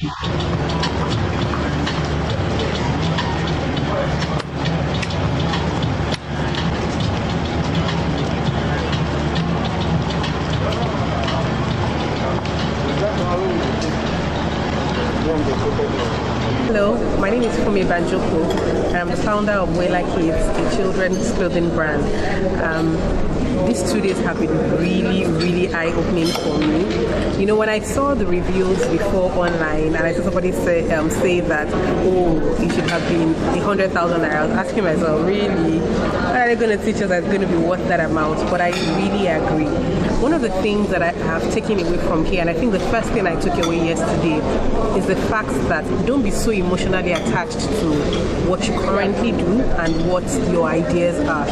Hello, my name is Fumi Banjoko, and I'm the founder of Wela Kids, a children's clothing brand. These 2 days have been really eye-opening for me. You know, when I saw the reviews before online, and I saw somebody say that, oh, it should have been 100,000 naira, I was asking myself, really? What are they going to teach us that's going to be worth that amount? But I really agree. One of the things that I have taken away from here, and I think the first thing I took away yesterday, is the fact that don't be so emotionally attached to what you currently do and what your ideas are.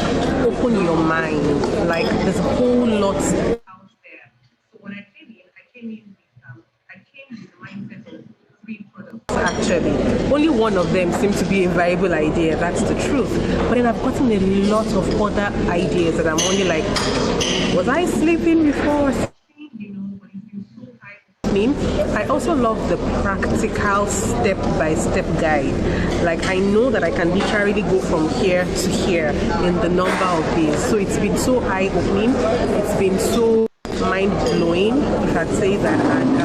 Open your mind. Like, there's a whole lot out there. So when I came in with the mindset of 3 products. Actually, only one of them seemed to be a viable idea. That's the truth. But then I've gotten a lot of other ideas that I'm only like, was I sleeping before? You know, but it's been so high. I also love the practical step-by-step guide. Like, I know that I can literally go from here to here in the number of days. So it's been so eye-opening. It's been so mind-blowing, if I'd say that. And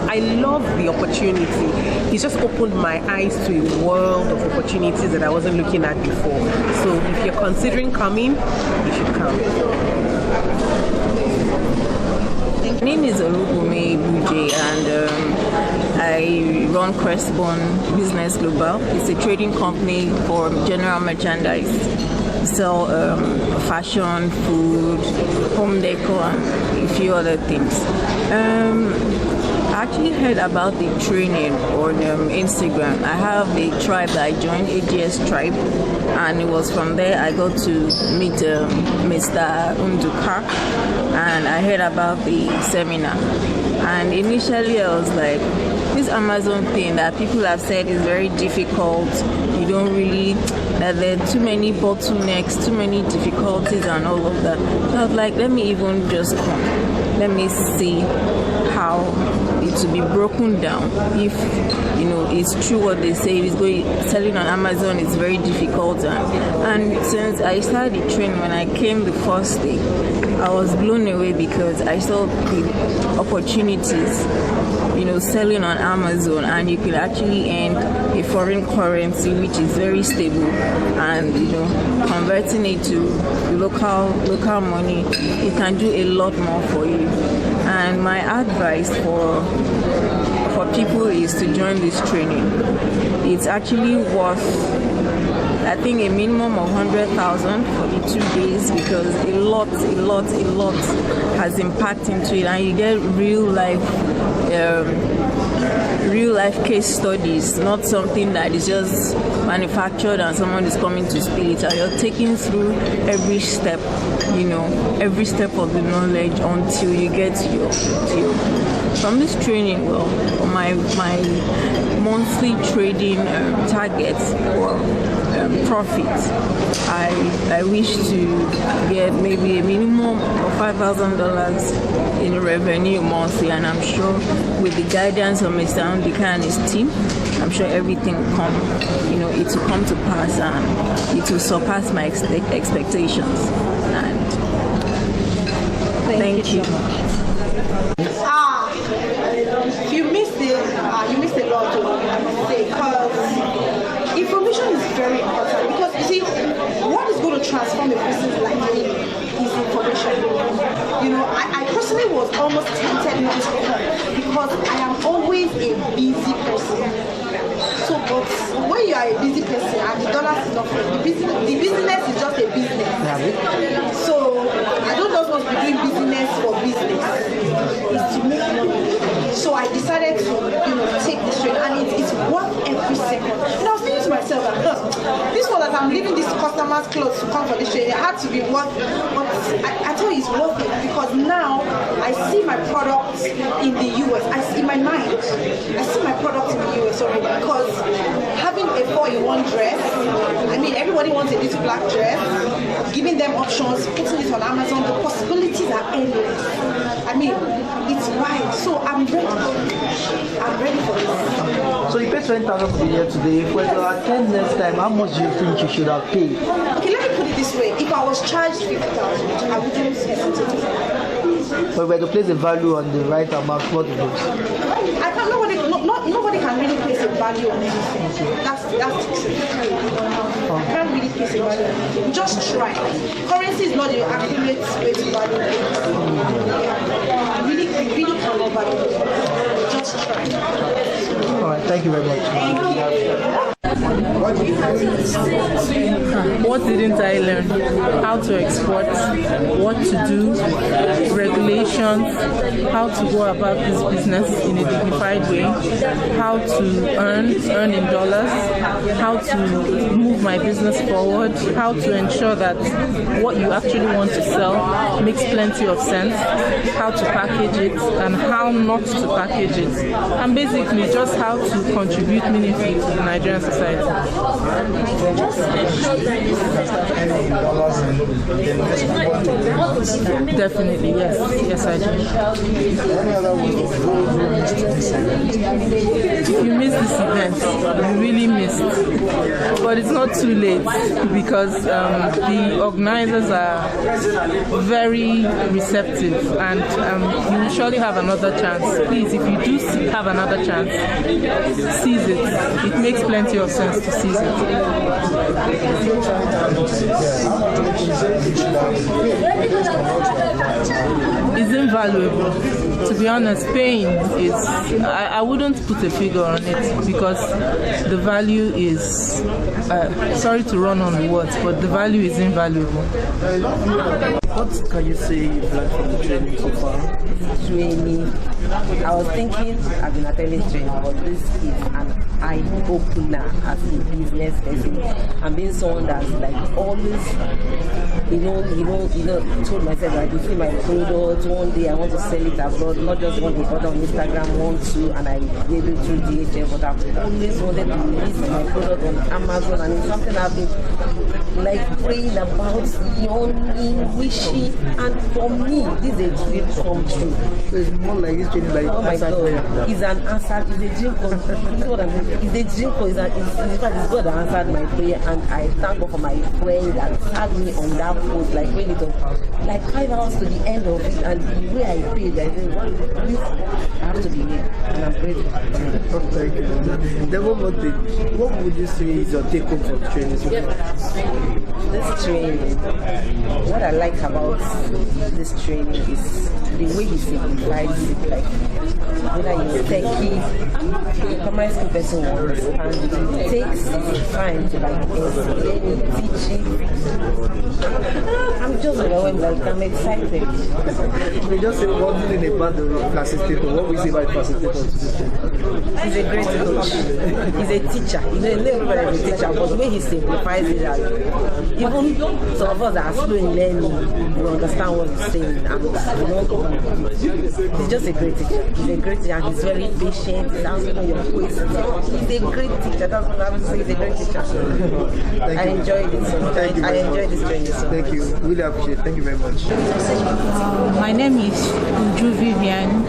I love the opportunity. It's just opened my eyes to a world of opportunities that I wasn't looking at before. So if you're considering coming, you should come. My name is Olubume Abuja, and I run Crestborn Business Global. It's a trading company for general merchandise. We sell fashion, food, home decor, and a few other things. I actually heard about the training on Instagram. I have a tribe that I joined, AGS tribe, and it was from there I got to meet Mr. Unduka, and I heard about the seminar. And initially I was like, this Amazon thing that people have said is very difficult, you don't really, that there are too many bottlenecks, too many difficulties and all of that. So I was like, let me even just come, let me see how it will be broken down. If you know it's true what they say, it's going selling on Amazon is very difficult, and since I started the training, when I came the first day, I was blown away because I saw the opportunities, you know, selling on Amazon, and you could actually earn a foreign currency which is very stable, and you know, converting it to local money, it can do a lot more for you. And my advice for people is to join this training. It's actually worth, I think, a minimum of 100,000 for the 2 days, because a lot has impact into it, and you get real life case studies, not something that is just manufactured and someone is coming to steal it. And you're taking through every step, you know, every step of the knowledge until you get to your from this training. Well, for my monthly trading targets or profits, I wish to get maybe a minimum of $5,000 in revenue monthly, and I'm sure with the guidance of Mr. Andika and his team, I'm sure everything will come, you know, it will come to pass, and it will surpass my expectations. And thank you. You missed a lot to say, because information is very important. Because you see, what is going to transform a person's life is information. You know, I personally was almost tempted not to come because I am always a busy person. So, but when you are a busy person and the dollars is not for the business is just a business. So I don't just want to be doing business for business. It's to make money. So I decided to, you know, take this trade, and it's worth every second. And I was thinking to myself, this one that I'm leaving this customer's clothes to come for this trade, it had to be worth. But I thought it's worth it, because now I see my products in the US. I see my mind. I see my products in the US already, because having a 4-in-1 dress, I mean, everybody wants a little black dress, giving them options, putting it on Amazon, the possibilities are endless. I mean, it's wide. So I'm ready for paid 20,000 to be here today. If we're to attend next time, how much do you think you should have paid? Okay, let me put it this way. If I was charged 50,000, I wouldn't hesitate. But we're to place a value on the right amount, what it is. Nobody can really place a value on anything. That's the truth. I can't really place a value on anything. Just try. Currency is not the accurate way to value things. Really cannot value it. Just try. All right, thank you very much. What didn't I learn? How to export, what to do, regulations, how to go about this business in a dignified way, how to earn in dollars, how to move my business forward, how to ensure that what you actually want to sell makes plenty of sense, how to package it, and how not to package it, and basically just how to contribute meaningfully to the Nigerian society. Definitely, yes. Yes, I do. If you miss this event, you really missed. But it's not too late because the organizers are very receptive, and you will surely have another chance. Please, if you do have another chance, seize it. It makes plenty of sense to seize it. It's invaluable. To be honest, paying is, I wouldn't put a figure on it because the value is, sorry to run on words, but the value is invaluable. What can you say you've learned from the training so far? Training. I was thinking I've been attending training, but this is an eye-opener as a business person. I'm being someone that's like always, told myself that you see my product, one day I want to sell it abroad, not just one day, but on Instagram, one, two, and I did it through DHL, but I've always wanted to release my product on Amazon, and it's something I've been like praying about, yawning, wishing, and for me, this is a dream come true. So it's more like this training, like, oh my God, it's an answer, it's a dream come true. You know what I mean? It's a dream come, in fact, it's God that answered my prayer, and I thank God for my friend that tagged me on that post, like when it was like 5 hours to the end of it, and the way I prayed, I said, I have to be here, and I'm grateful. Thank you. Then one more thing, what would you say is your take home from the training so far? This training, what I like about this training is the way he simplifies it, like whether you're techie, the primary school person wants, and it takes time to like explain it, teach it. I'm just overwhelmed, like I'm excited. We just say one thing about the facilitator. What we say about the facilitator? He's a great coach. He's a teacher. Not everybody is a teacher, but the way he simplifies it, like, even some of us that are slow in learning, we understand what he's saying. And, he's just a great teacher. He's a great teacher, and he's very patient. He's answering your questions. He's a great teacher. That's what I have to say. He's a great teacher. I enjoyed it so much. I enjoyed this training so much. Thank you. Really appreciate it. Thank you very much. My name is Uju Vivian.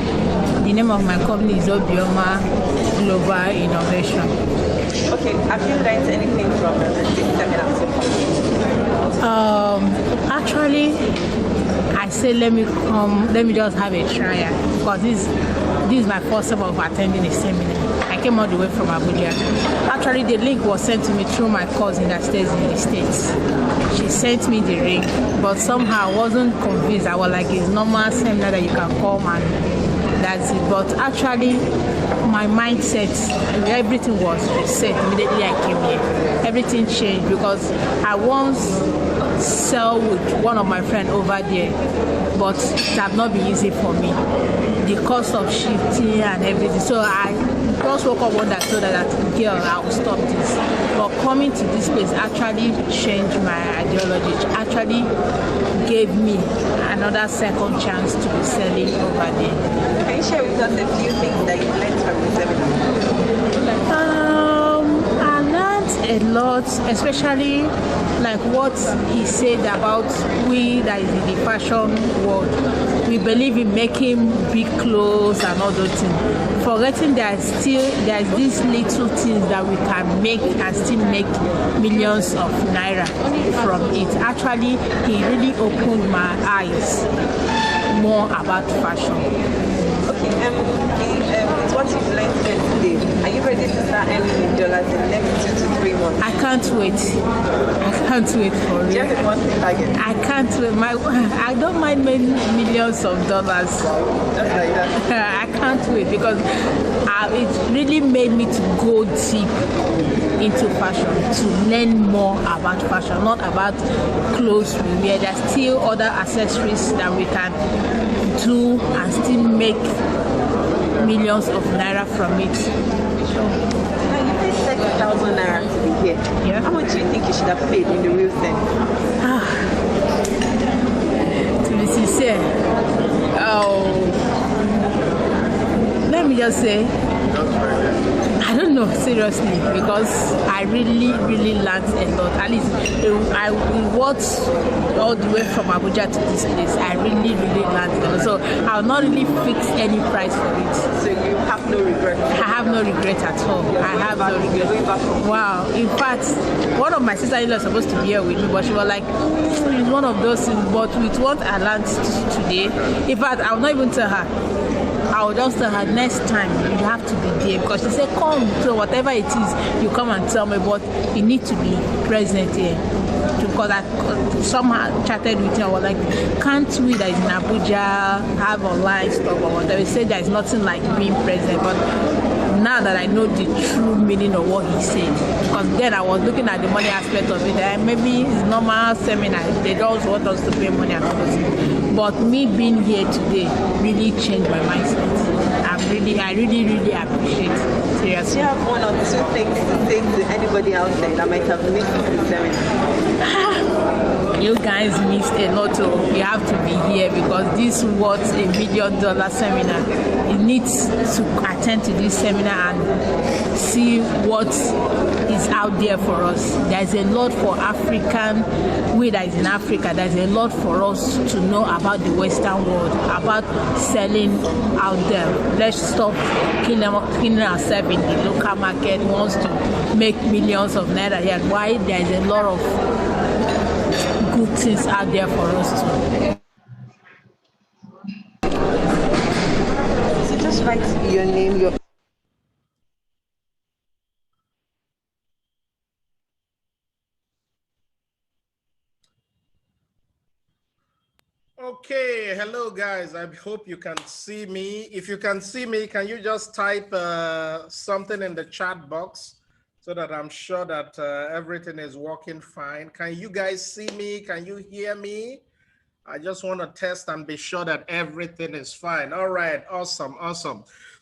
The name of my company is Obioma Global Innovation. Okay, have you learned anything from the seminar so far? Actually, I said let me just have a trial because this is my first time of attending a seminar. I came all the way from Abuja. Actually, the link was sent to me through my cousin that stays in the States. She sent me the link, but somehow I wasn't convinced. I was like, it's normal seminar that you can come and that's it. But actually, my mindset, everything was reset immediately I came here. Everything changed because I once sell with one of my friends over there, but it had not been easy for me. The cost of shifting and everything. So I just woke up one day and told her that, girl, I will stop this. But coming to this place actually changed my ideology. It actually gave me another second chance to be selling over there. Can you share with us a few things that you learned from the seminar? I learned a a lot, especially like what he said about we that is in the fashion world. We believe in making big clothes and all those things, forgetting there's these little things that we can make and still make millions of naira from it. Actually, he really opened my eyes more about fashion. Okay, with what you've learned today, are you ready to start earning dollars in the next 2 to 3 months? I can't wait. I can't wait for Do you it. have a monthly target? I can't wait. I don't mind making millions of dollars. Just like that. I can't wait because it really made me to go deep into fashion, to learn more about fashion, not about clothes we wear. There's still other accessories that we can do and still make millions of naira from it. Now you paid 30,000 naira to be here. Yeah. How much do you think you should have paid in the real sense? To be sincere, let me just say, I don't know, seriously, because I really learned a lot. At least I walked all the way from Abuja to this place. I really learned a lot. So I'll not really fix any price for it. So you have no regret? I have no regret at all. I have no regret. Wow. In fact, one of my sister-in-law is supposed to be here with me, but she was like, it's one of those things. But with what I learned today, in fact, I'll not even tell her. I'll just tell her next time you have to be there, because she said, come, so whatever it is, you come and tell me, but you need to be present here. Because I somehow chatted with her, I was like, can't we that is in Abuja have online stuff or whatever? He said there's nothing like being present, but now that I know the true meaning of what he said, because then I was looking at the money aspect of it, and maybe it's normal seminar, they don't want us to pay money and all those things. But me being here today really changed my mindset. I really appreciate it. Do Seriously. you have one or two things to say to anybody out there that might have missed the seminar? You guys missed a lot. You have to be here because this was $1 million seminar. You need to attend to this seminar and see what is out there for us. There's a lot for African, we that is in Africa, there's a lot for us to know about the Western world, about selling out there. Let's stop killing ourselves in the local market. We want to make millions of naira here. Why? There's a lot of good things out there for us too. So just write your name, your Okay, hello guys. I hope you can see me. If you can see me, can you just type something in the chat box so that I'm sure that everything is working fine. Can you guys see me? Can you hear me? I just want to test and be sure that everything is fine. All right, awesome.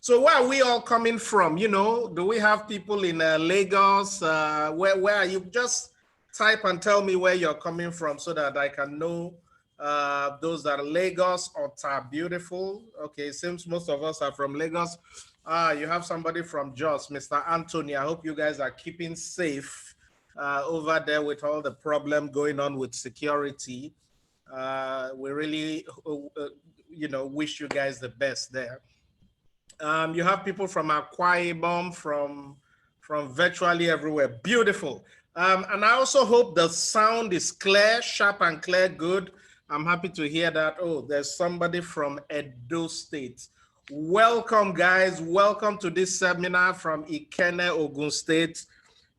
So where are we all coming from? You know, do we have people in Lagos? Where are you? Just type and tell me where you're coming from so that I can know those that are Lagos or Beautiful. Okay, seems most of us are from Lagos. You have somebody from Jos, Mr. Anthony. I hope you guys are keeping safe over there with all the problem going on with security. We really, wish you guys the best there. You have people from Akwa Ibom, from virtually everywhere. Beautiful. And I also hope the sound is clear, sharp and clear, good. I'm happy to hear that. Oh, there's somebody from Edo State. Welcome, guys. Welcome to this seminar from Ikenne, Ogun State.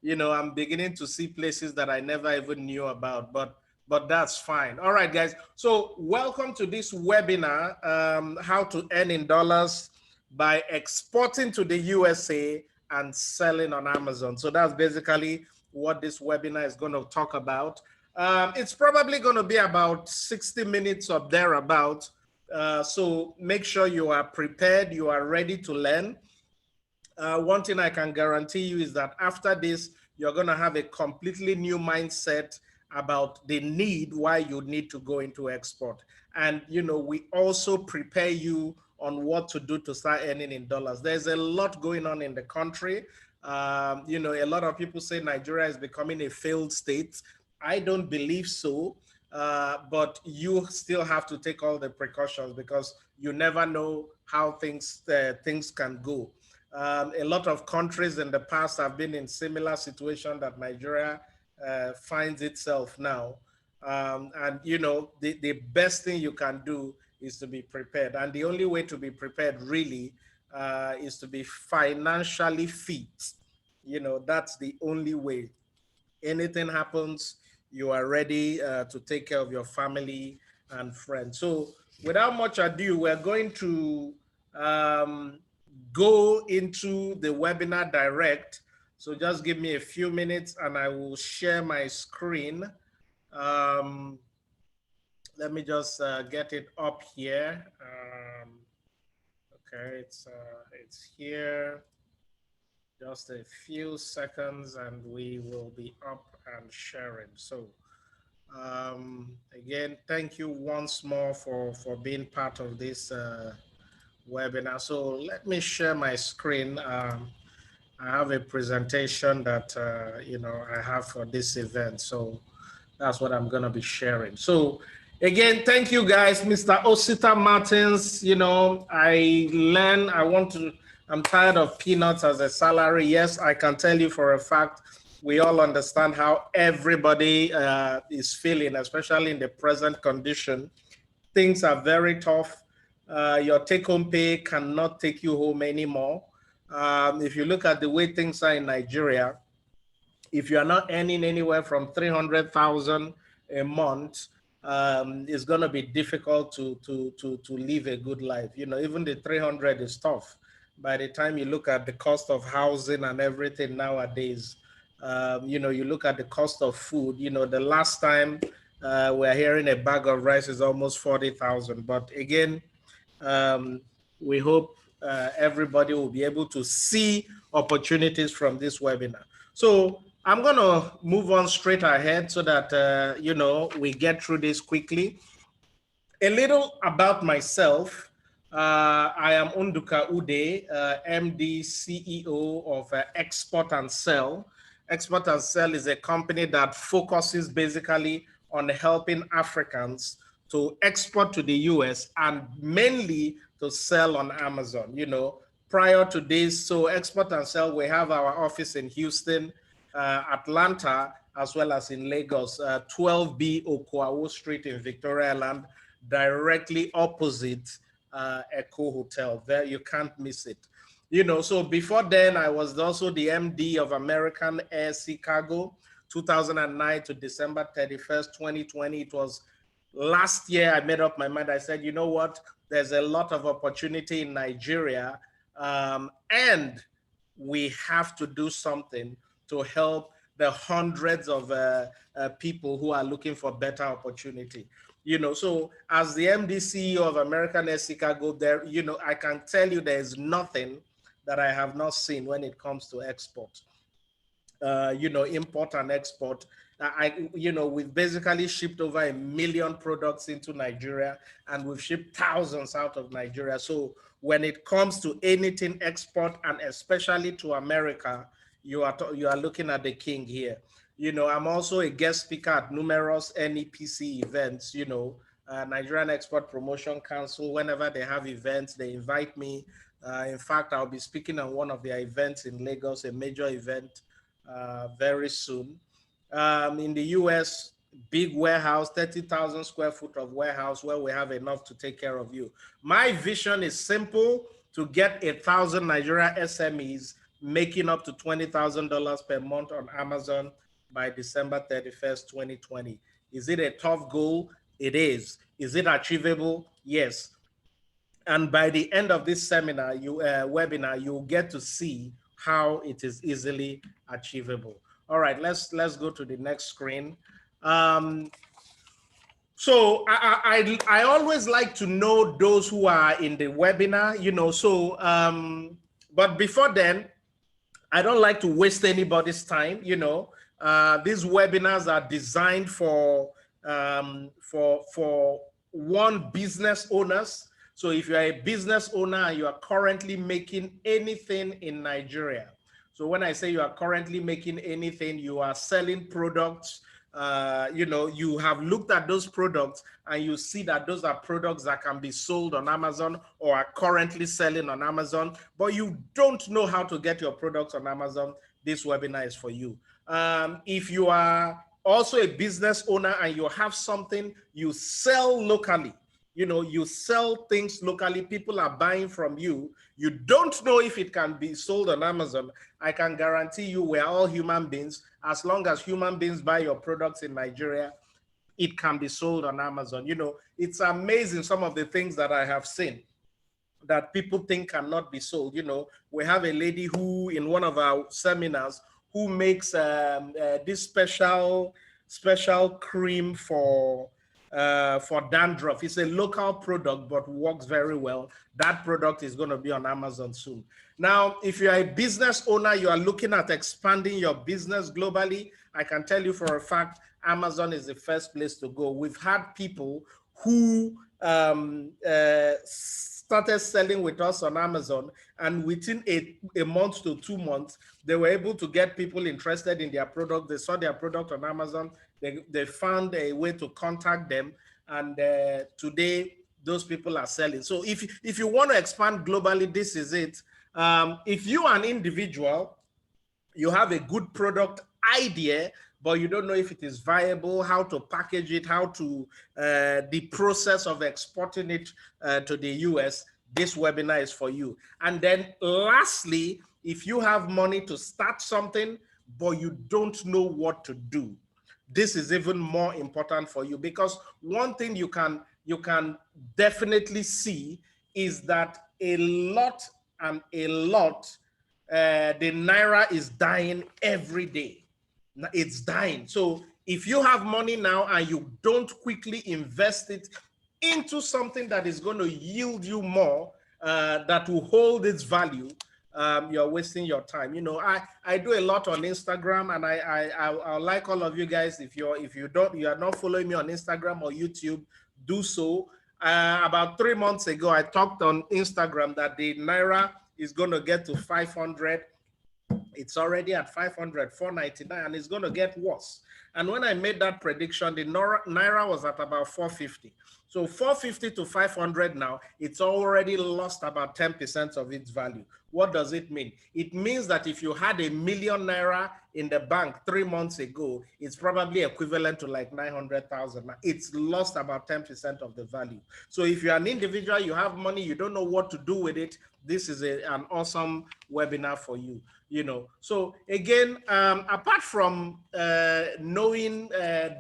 You know, I'm beginning to see places that I never even knew about, but that's fine. All right, guys. So welcome to this webinar, how to earn in dollars by exporting to the USA and selling on Amazon. So that's basically what this webinar is going to talk about. It's probably going to be about 60 minutes or thereabout. So make sure you are prepared, you are ready to learn. One thing I can guarantee you is that after this, you're going to have a completely new mindset about the need, why you need to go into export. And, you know, we also prepare you on what to do to start earning in dollars. There's a lot going on in the country. You know, a lot of people say Nigeria is becoming a failed state. I don't believe so, but you still have to take all the precautions because you never know how things can go. A lot of countries in the past have been in similar situation that Nigeria finds itself now. And you know, the best thing you can do is to be prepared. And the only way to be prepared really is to be financially fit. You know, that's the only way. Anything happens, you are ready to take care of your family and friends. So without much ado, we're going to go into the webinar direct. So just give me a few minutes and I will share my screen. Let me just get it up here. Okay, it's here. Just a few seconds and we will be up and sharing. So again, thank you once more for being part of this webinar. So let me share my screen. I have a presentation that you know, I have for this event. So that's what I'm going to be sharing. So again, thank you guys, Mr. Osita Martins. You know, I'm tired of peanuts as a salary. Yes, I can tell you for a fact, we all understand how everybody is feeling, especially in the present condition. Things are very tough. Your take-home pay cannot take you home anymore. If you look at the way things are in Nigeria, if you are not earning anywhere from 300,000 a month, it's going to be difficult to live a good life. You know, even the 300 is tough. By the time you look at the cost of housing and everything nowadays, you know, you look at the cost of food. You know, the last time we're hearing a bag of rice is almost 40,000. But again, we hope everybody will be able to see opportunities from this webinar. So I'm going to move on straight ahead so that, you know, we get through this quickly. A little about myself. I am Unduka Ude, MD, CEO of Export and Sell. Export and Sell is a company that focuses basically on helping Africans to export to the US and mainly to sell on Amazon. You know, prior to this, so Export and Sell, we have our office in Houston, Atlanta, as well as in Lagos, 12B Okwawo Street in Victoria Island, directly opposite Echo Hotel. There, you can't miss it. You know, so before then, I was also the MD of American Air Sea Cargo, 2009 to December 31st, 2020. It was last year I made up my mind. I said, you know what? There's a lot of opportunity in Nigeria, and we have to do something to help the hundreds of people who are looking for better opportunity. You know, so as the MD CEO of American Air Sea Cargo, there, you know, I can tell you there is nothing that I have not seen when it comes to export. You know, import and export. You know, we've basically shipped over 1 million products into Nigeria, and we've shipped thousands out of Nigeria. So when it comes to anything export, and especially to America, you are looking at the king here. You know, I'm also a guest speaker at numerous NEPC events. You know, Nigerian Export Promotion Council. Whenever they have events, they invite me. In fact, I'll be speaking on one of their events in Lagos, a major event, very soon. In the US, big warehouse, 30,000 square foot of warehouse where we have enough to take care of you. My vision is simple: to get 1,000 Nigeria SMEs making up to $20,000 per month on Amazon by December 31st, 2020. Is it a tough goal? It is. Is it achievable? Yes. And by the end of this seminar, webinar, you'll get to see how it is easily achievable. All right, let's go to the next screen. So I always like to know those who are in the webinar, you know. So, but before then, I don't like to waste anybody's time. You know, these webinars are designed for one business owners. So if you are a business owner and you are currently making anything in Nigeria, So when I say you are currently making anything, you are selling products, you know, you have looked at those products and you see that those are products that can be sold on Amazon or are currently selling on Amazon, but you don't know how to get your products on Amazon, this webinar is for you. If you are also a business owner and you have something you sell locally, you know, you sell things locally, people are buying from you, you don't know if it can be sold on Amazon, I can guarantee you we're all human beings. As long as human beings buy your products in Nigeria, it can be sold on Amazon. You know, it's amazing some of the things that I have seen that people think cannot be sold. You know, we have a lady who in one of our seminars who makes this special cream for dandruff. It's a local product, but works very well. That product is going to be on Amazon soon. Now, if you are a business owner, you are looking at expanding your business globally, I can tell you for a fact, Amazon is the first place to go. We've had people who started selling with us on Amazon, and within a month to 2 months, they were able to get people interested in their product. They saw their product on Amazon. They found a way to contact them, and today those people are selling. So if you want to expand globally, this is it. If you are an individual, you have a good product idea, but you don't know if it is viable, how to package it, how to, the process of exporting it to the US, this webinar is for you. And then lastly, if you have money to start something, but you don't know what to do, this is even more important for you, because one thing you can definitely see is that a lot, the Naira is dying every day. It's dying. So if you have money now and you don't quickly invest it into something that is going to yield you more, that will hold its value, you're wasting your time. You know, I do a lot on Instagram, and I like all of you guys. If you are not following me on Instagram or YouTube, do so. About 3 months ago, I talked on Instagram that the Naira is going to get to 500. It's already at 500, 499, and it's going to get worse. And when I made that prediction, the Naira was at about 450. So 450 to 500 now, it's already lost about 10% of its value. What does it mean? It means that if you had $1 million Naira in the bank 3 months ago, it's probably equivalent to like 900,000. It's lost about 10% of the value. So if you're an individual, you have money, you don't know what to do with it, this is an awesome webinar for you. You know, so again, apart from knowing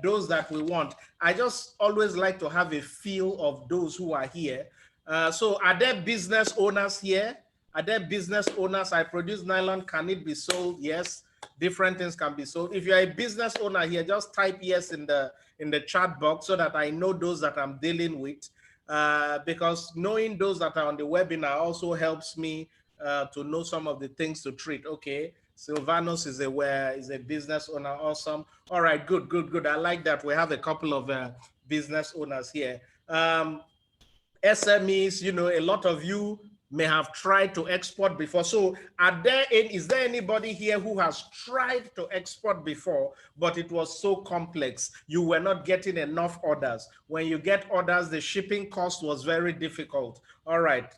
those that we want, I just always like to have a feel of those who are here. So are there business owners here? Are there business owners? I produce nylon. Can it be sold? Yes. Different things can be sold. If you're a business owner here, just type yes in the chat box so that I know those that I'm dealing with. Because knowing those that are on the webinar also helps me to know some of the things to treat. Okay, Silvanos is a business owner. Awesome. All right, good. I like that. We have a couple of business owners here. SMEs, you know, a lot of you may have tried to export before. So is there anybody here who has tried to export before, but it was so complex, you were not getting enough orders? When you get orders, the shipping cost was very difficult. All right,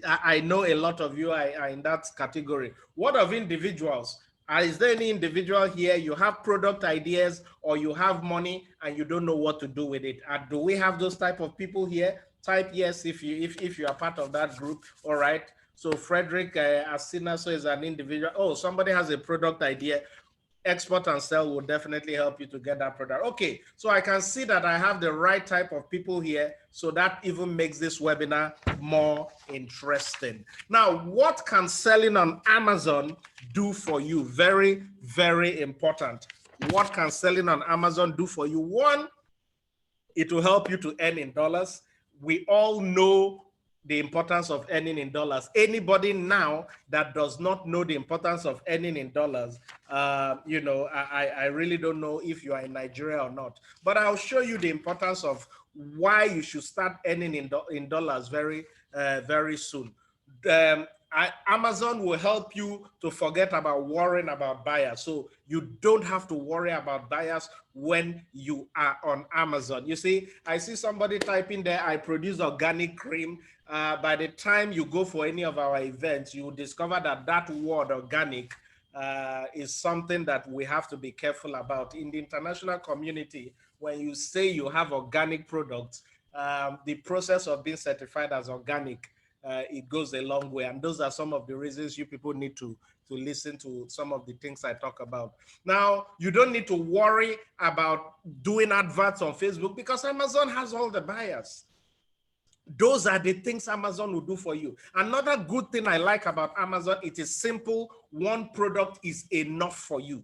I know a lot of you are in that category. What of individuals? Is there any individual here, you have product ideas or you have money and you don't know what to do with it? Do we have those type of people here? Type yes if you are part of that group. All right. So Frederick Asinaso is an individual. Oh, somebody has a product idea. Export and Sell will definitely help you to get that product. Okay, so I can see that I have the right type of people here, so that even makes this webinar more interesting. Now, what can selling on Amazon do for you? Very, very important. What can selling on Amazon do for you? One, it will help you to earn in dollars. We all know the importance of earning in dollars. Anybody now that does not know the importance of earning in dollars, you know, I really don't know if you are in Nigeria or not. But I'll show you the importance of why you should start earning in dollars very, very soon. Amazon will help you to forget about worrying about buyers. So you don't have to worry about buyers when you are on Amazon. You see, I see somebody typing there, I produce organic cream. By the time you go for any of our events, you will discover that that word organic is something that we have to be careful about. In the international community, when you say you have organic products, the process of being certified as organic, it goes a long way. And those are some of the reasons you people need to listen to some of the things I talk about. Now, you don't need to worry about doing adverts on Facebook because Amazon has all the buyers. Those are the things Amazon will do for you. Another good thing I like about Amazon, it is simple. One product is enough for you.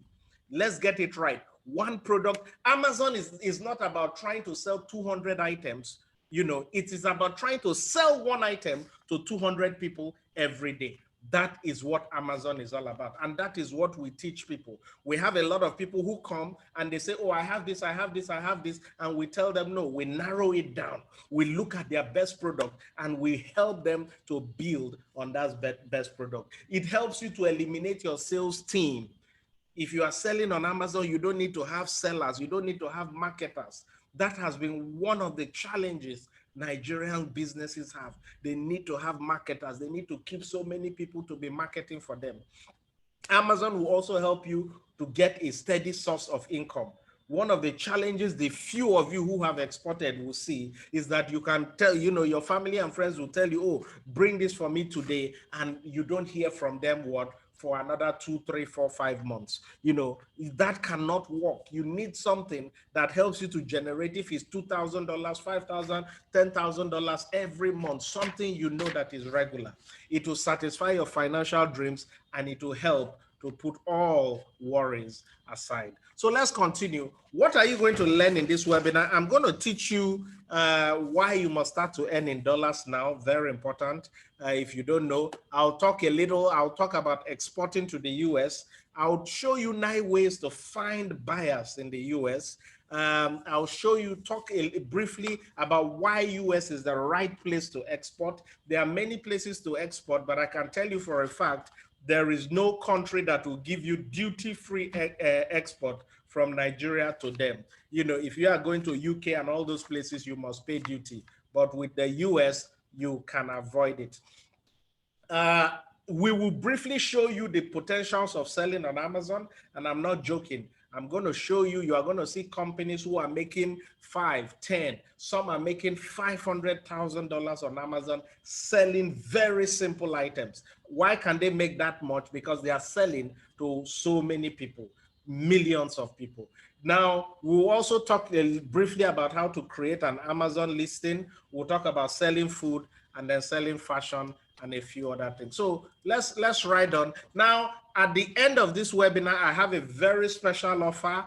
Let's get it right. One product. Amazon is not about trying to sell 200 items. You know, it is about trying to sell one item to 200 people every day. That is what Amazon is all about. And that is what we teach people. We have a lot of people who come and they say, oh, I have this, I have this, I have this. And we tell them, no, we narrow it down. We look at their best product and we help them to build on that best product. It helps you to eliminate your sales team. If you are selling on Amazon, you don't need to have sellers. You don't need to have marketers. That has been one of the challenges Nigerian businesses have. They need to have marketers. They need to keep so many people to be marketing for them. Amazon will also help you to get a steady source of income. One of the challenges the few of you who have exported will see is that you can tell, you know, your family and friends will tell you, oh, bring this for me today, and you don't hear from them for another 2, 3, 4, 5 months. You know, that cannot work. You need something that helps you to generate, if it's $2,000, $5,000, $10,000 every month, something you know that is regular. It will satisfy your financial dreams and it will help to put all worries aside. So let's continue. What are you going to learn in this webinar? I'm going to teach you why you must start to earn in dollars now. Very important. If you don't know, I'll talk about exporting to the US. I'll show you 9 ways to find buyers in the US. I'll show you, briefly about why US is the right place to export. There are many places to export, but I can tell you for a fact, there is no country that will give you duty-free export from Nigeria to them. You know, if you are going to UK and all those places, you must pay duty. But with the US, you can avoid it. We will briefly show you the potentials of selling on Amazon, and I'm not joking. I'm going to show you, you are going to see companies who are making 5, 10, some are making $500,000 on Amazon selling very simple items. Why can they make that much? Because they are selling to so many people, millions of people. Now, we'll also talk briefly about how to create an Amazon listing. We'll talk about selling food and then selling fashion and a few other things. So let's ride on. Now, at the end of this webinar, I have a very special offer.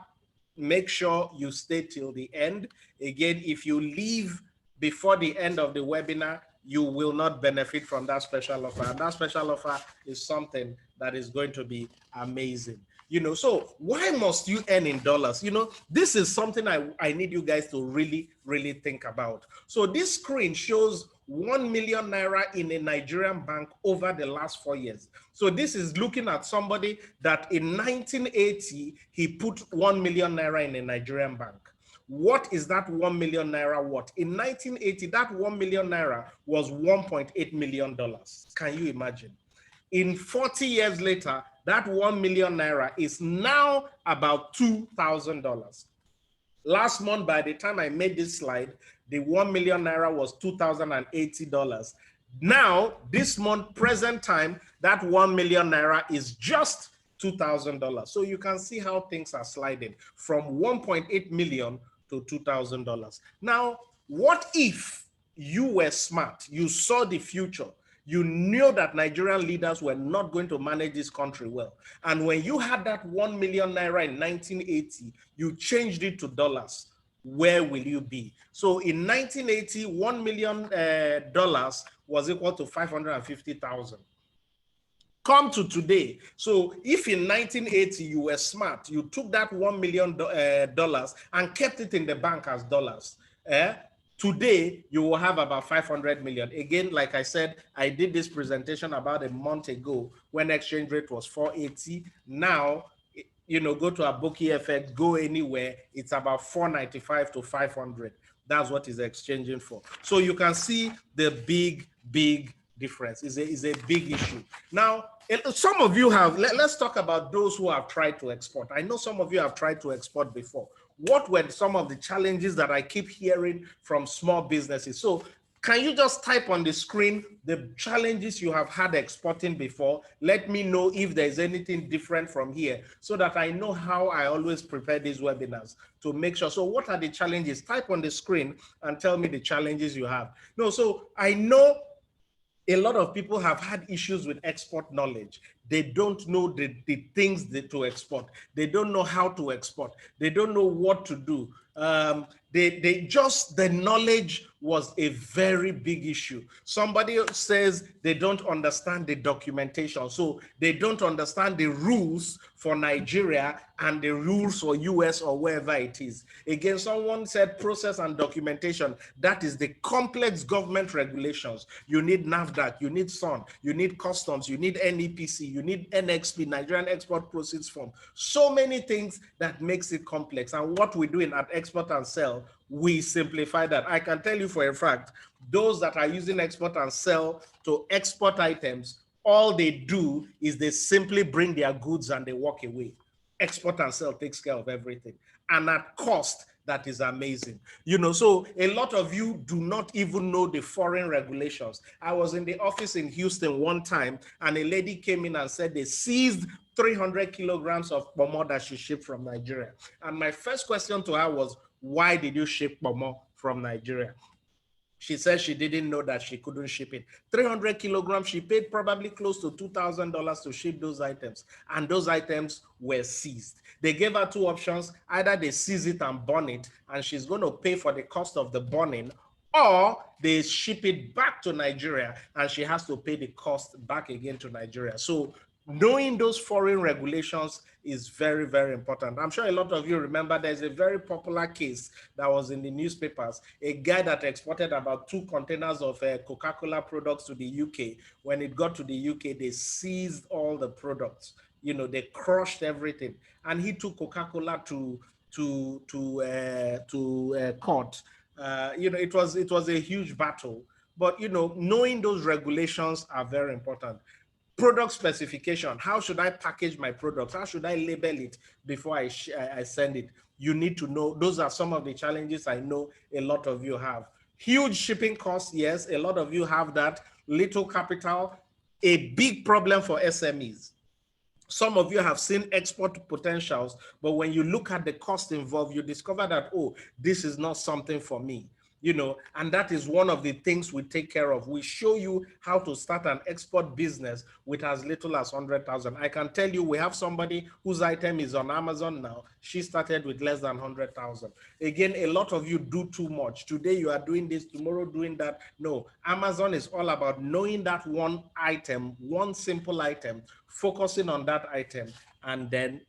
Make sure you stay till the end. Again, if you leave before the end of the webinar, you will not benefit from that special offer. And that special offer is something that is going to be amazing. You know, so why must you earn in dollars? You know, this is something I need you guys to really, really think about. So this screen shows 1 million naira in a Nigerian bank over the last 4 years. So this is looking at somebody that in 1980, he put 1 million naira in a Nigerian bank. What is that 1 million naira worth? In 1980, that 1 million naira was $1.8 million. Can you imagine? In 40 years later, that 1 million naira is now about $2,000. Last month, by the time I made this slide, the 1 million naira was $2,080. Now, this month, present time, that 1 million naira is just $2,000. So you can see how things are sliding from 1.8 million to $2,000. Now, what if you were smart? You saw the future. You knew that Nigerian leaders were not going to manage this country well. And when you had that 1 million naira in 1980, you changed it to dollars. Where will you be? So in 1980, $1 million was equal to 550,000. Come to today. So if in 1980 you were smart, you took that $1 million and kept it in the bank as dollars. Today, you will have about 500 million. Again, like I said, I did this presentation about a month ago when exchange rate was 480. Now, you know, go to Aboki FX, go anywhere, it's about 495 to 500. That's what is exchanging for. So you can see the big difference. Is a big issue. Now, some of you have, let's talk about those who have tried to export. I know some of you have tried to export before. What were some of the challenges that I keep hearing from small businesses? So can you just type on the screen the challenges you have had exporting before? Let me know if there's anything different from here so that I know how I always prepare these webinars to make sure. So what are the challenges? Type on the screen and tell me the challenges you have. No, so I know a lot of people have had issues with export knowledge. They don't know the things to export. They don't know how to export. They don't know what to do. The knowledge was a very big issue. Somebody says they don't understand the documentation. So they don't understand the rules for Nigeria and the rules for US or wherever it is. Again, someone said process and documentation. That is the complex government regulations. You need NAFDAC, you need SON, you need customs, you need NEPC, you need NXP, Nigerian Export Proceeds Form. So many things that makes it complex. And what we're doing at Export and Sell, we simplify that. I can tell you for a fact, those that are using Export and Sell to export items, all they do is they simply bring their goods and they walk away. Export and Sell takes care of everything, and at cost that is amazing. You know, so a lot of you do not even know the foreign regulations. I was in the office in Houston one time, and a lady came in and said they seized 300 kilograms of pomo that she shipped from Nigeria. And my first question to her was, why did you ship pomo from Nigeria? She said she didn't know that she couldn't ship it. 300 kilograms, she paid probably close to $2,000 to ship those items. And those items were seized. They gave her two options. Either they seize it and burn it, and she's going to pay for the cost of the burning, or they ship it back to Nigeria and she has to pay the cost back again to Nigeria. So knowing those foreign regulations is very, very important. I'm sure a lot of you remember there's a very popular case that was in the newspapers, a guy that exported about 2 containers of Coca-Cola products to the UK. When it got to the UK, they seized all the products. You know, they crushed everything. And he took Coca-Cola to court. You know, it was a huge battle. But, you know, knowing those regulations are very important. Product specification. How should I package my products? How should I label it before I send it? You need to know. Those are some of the challenges I know a lot of you have. Huge shipping costs. Yes, a lot of you have that. Little capital. A big problem for SMEs. Some of you have seen export potentials, but when you look at the cost involved, you discover that, oh, this is not something for me. You know, and that is one of the things we take care of. We show you how to start an export business with as little as 100,000. I can tell you we have somebody whose item is on Amazon now. She started with less than 100,000. Again, a lot of you do too much. Today you are doing this, tomorrow doing that. No, Amazon is all about knowing that one item, one simple item, focusing on that item, and then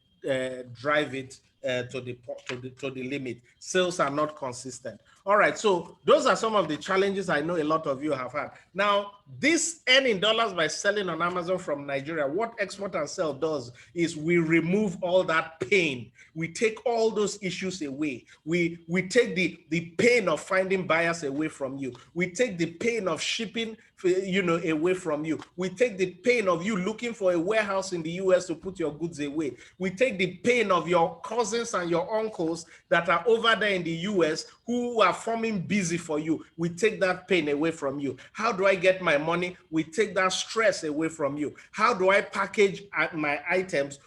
drive it to the limit. Sales are not consistent. All right, so those are some of the challenges I know a lot of you have had. Now, this earning dollars by selling on Amazon from Nigeria, what Export and Sell does is we remove all that pain. We take all those issues away. We take the pain of finding buyers away from you. We take the pain of shipping, you know, away from you. We take the pain of you looking for a warehouse in the US to put your goods away. We take the pain of your cousins and your uncles that are over there in the US who are forming busy for you. We take that pain away from you. How do I get my money? We take that stress away from you. How do I package my items?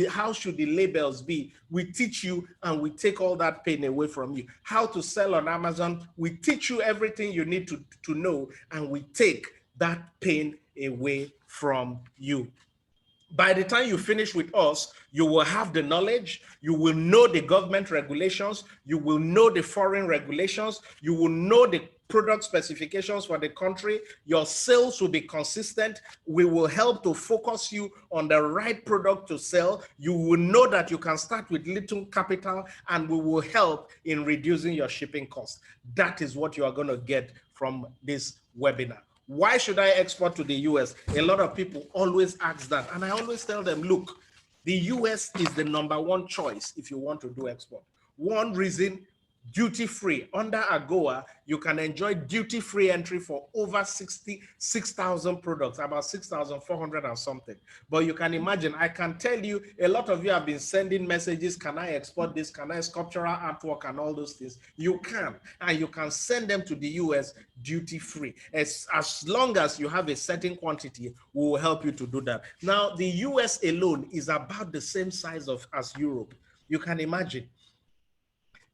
How should the labels be? We teach you, and we take all that pain away from you. How to sell on Amazon? We teach you everything you need to know, and we take that pain away from you. By the time you finish with us, you will have the knowledge, you will know the government regulations, you will know the foreign regulations, you will know the product specifications for the country. Your sales will be consistent. We will help to focus you on the right product to sell. You will know that you can start with little capital, and we will help in reducing your shipping costs. That is what you are going to get from this webinar. Why should I export to the US? A lot of people always ask that. And I always tell them, look, the US is the #1 choice if you want to do export. One reason, duty-free. Under AGOA, you can enjoy duty-free entry for over 66,000 products, about 6,400 and something. But you can imagine, I can tell you, a lot of you have been sending messages, can I export this? Can I sculptural artwork and all those things? You can, and you can send them to the US duty-free. As long as you have a certain quantity, we will help you to do that. Now, the US alone is about the same size as Europe. You can imagine.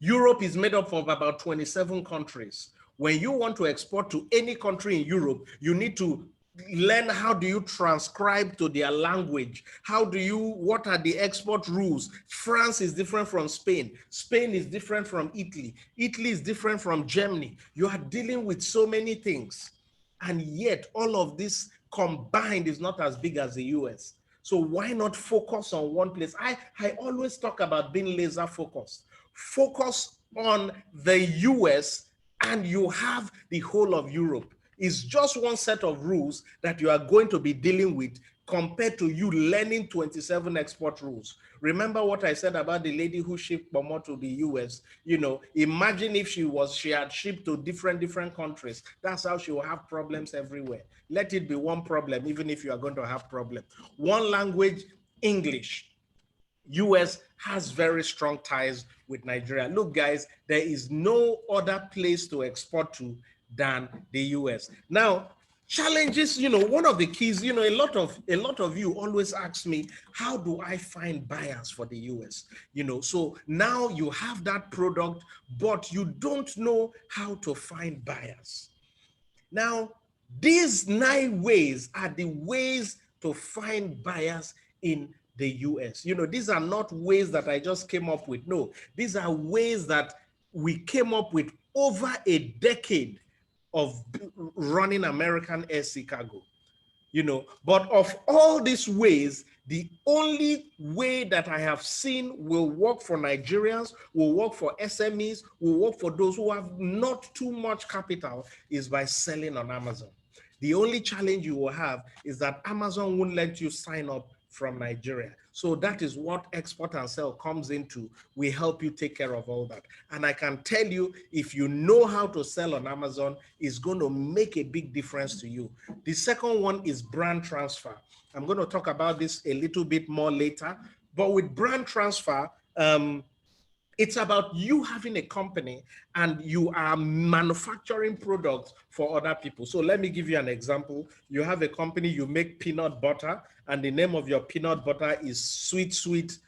Europe is made up of about 27 countries. When you want to export to any country in Europe, you need to learn how do you transcribe to their language? What are the export rules? France is different from Spain. Spain is different from Italy. Italy is different from Germany. You are dealing with so many things. And yet all of this combined is not as big as the US. So why not focus on one place? I always talk about being laser focused. Focus on the US and you have the whole of Europe. It's just one set of rules that you are going to be dealing with compared to you learning 27 export rules. Remember what I said about the lady who shipped Bomo to the US? You know, imagine if she had shipped to different countries. That's how she will have problems everywhere. Let it be one problem, even if you are going to have problems. One language, English. US has very strong ties with Nigeria. Look, guys, there is no other place to export to than the US. Now, challenges, you know, one of the keys, you know, a lot of you always ask me, how do I find buyers for the US? You know, so now you have that product, but you don't know how to find buyers. Now, these 9 ways are the ways to find buyers in the US. You know, these are not ways that I just came up with. No, these are ways that we came up with over a decade of running American Air Sea Cargo. You know, but of all these ways, the only way that I have seen will work for Nigerians, will work for SMEs, will work for those who have not too much capital is by selling on Amazon. The only challenge you will have is that Amazon won't let you sign up from Nigeria. So that is what Export and Sell comes into. We help you take care of all that. And I can tell you, if you know how to sell on Amazon, it's going to make a big difference to you. The second one is brand transfer. I'm going to talk about this a little bit more later. But with brand transfer, it's about you having a company and you are manufacturing products for other people. So let me give you an example. You have a company, you make peanut butter, and the name of your peanut butter is Sweet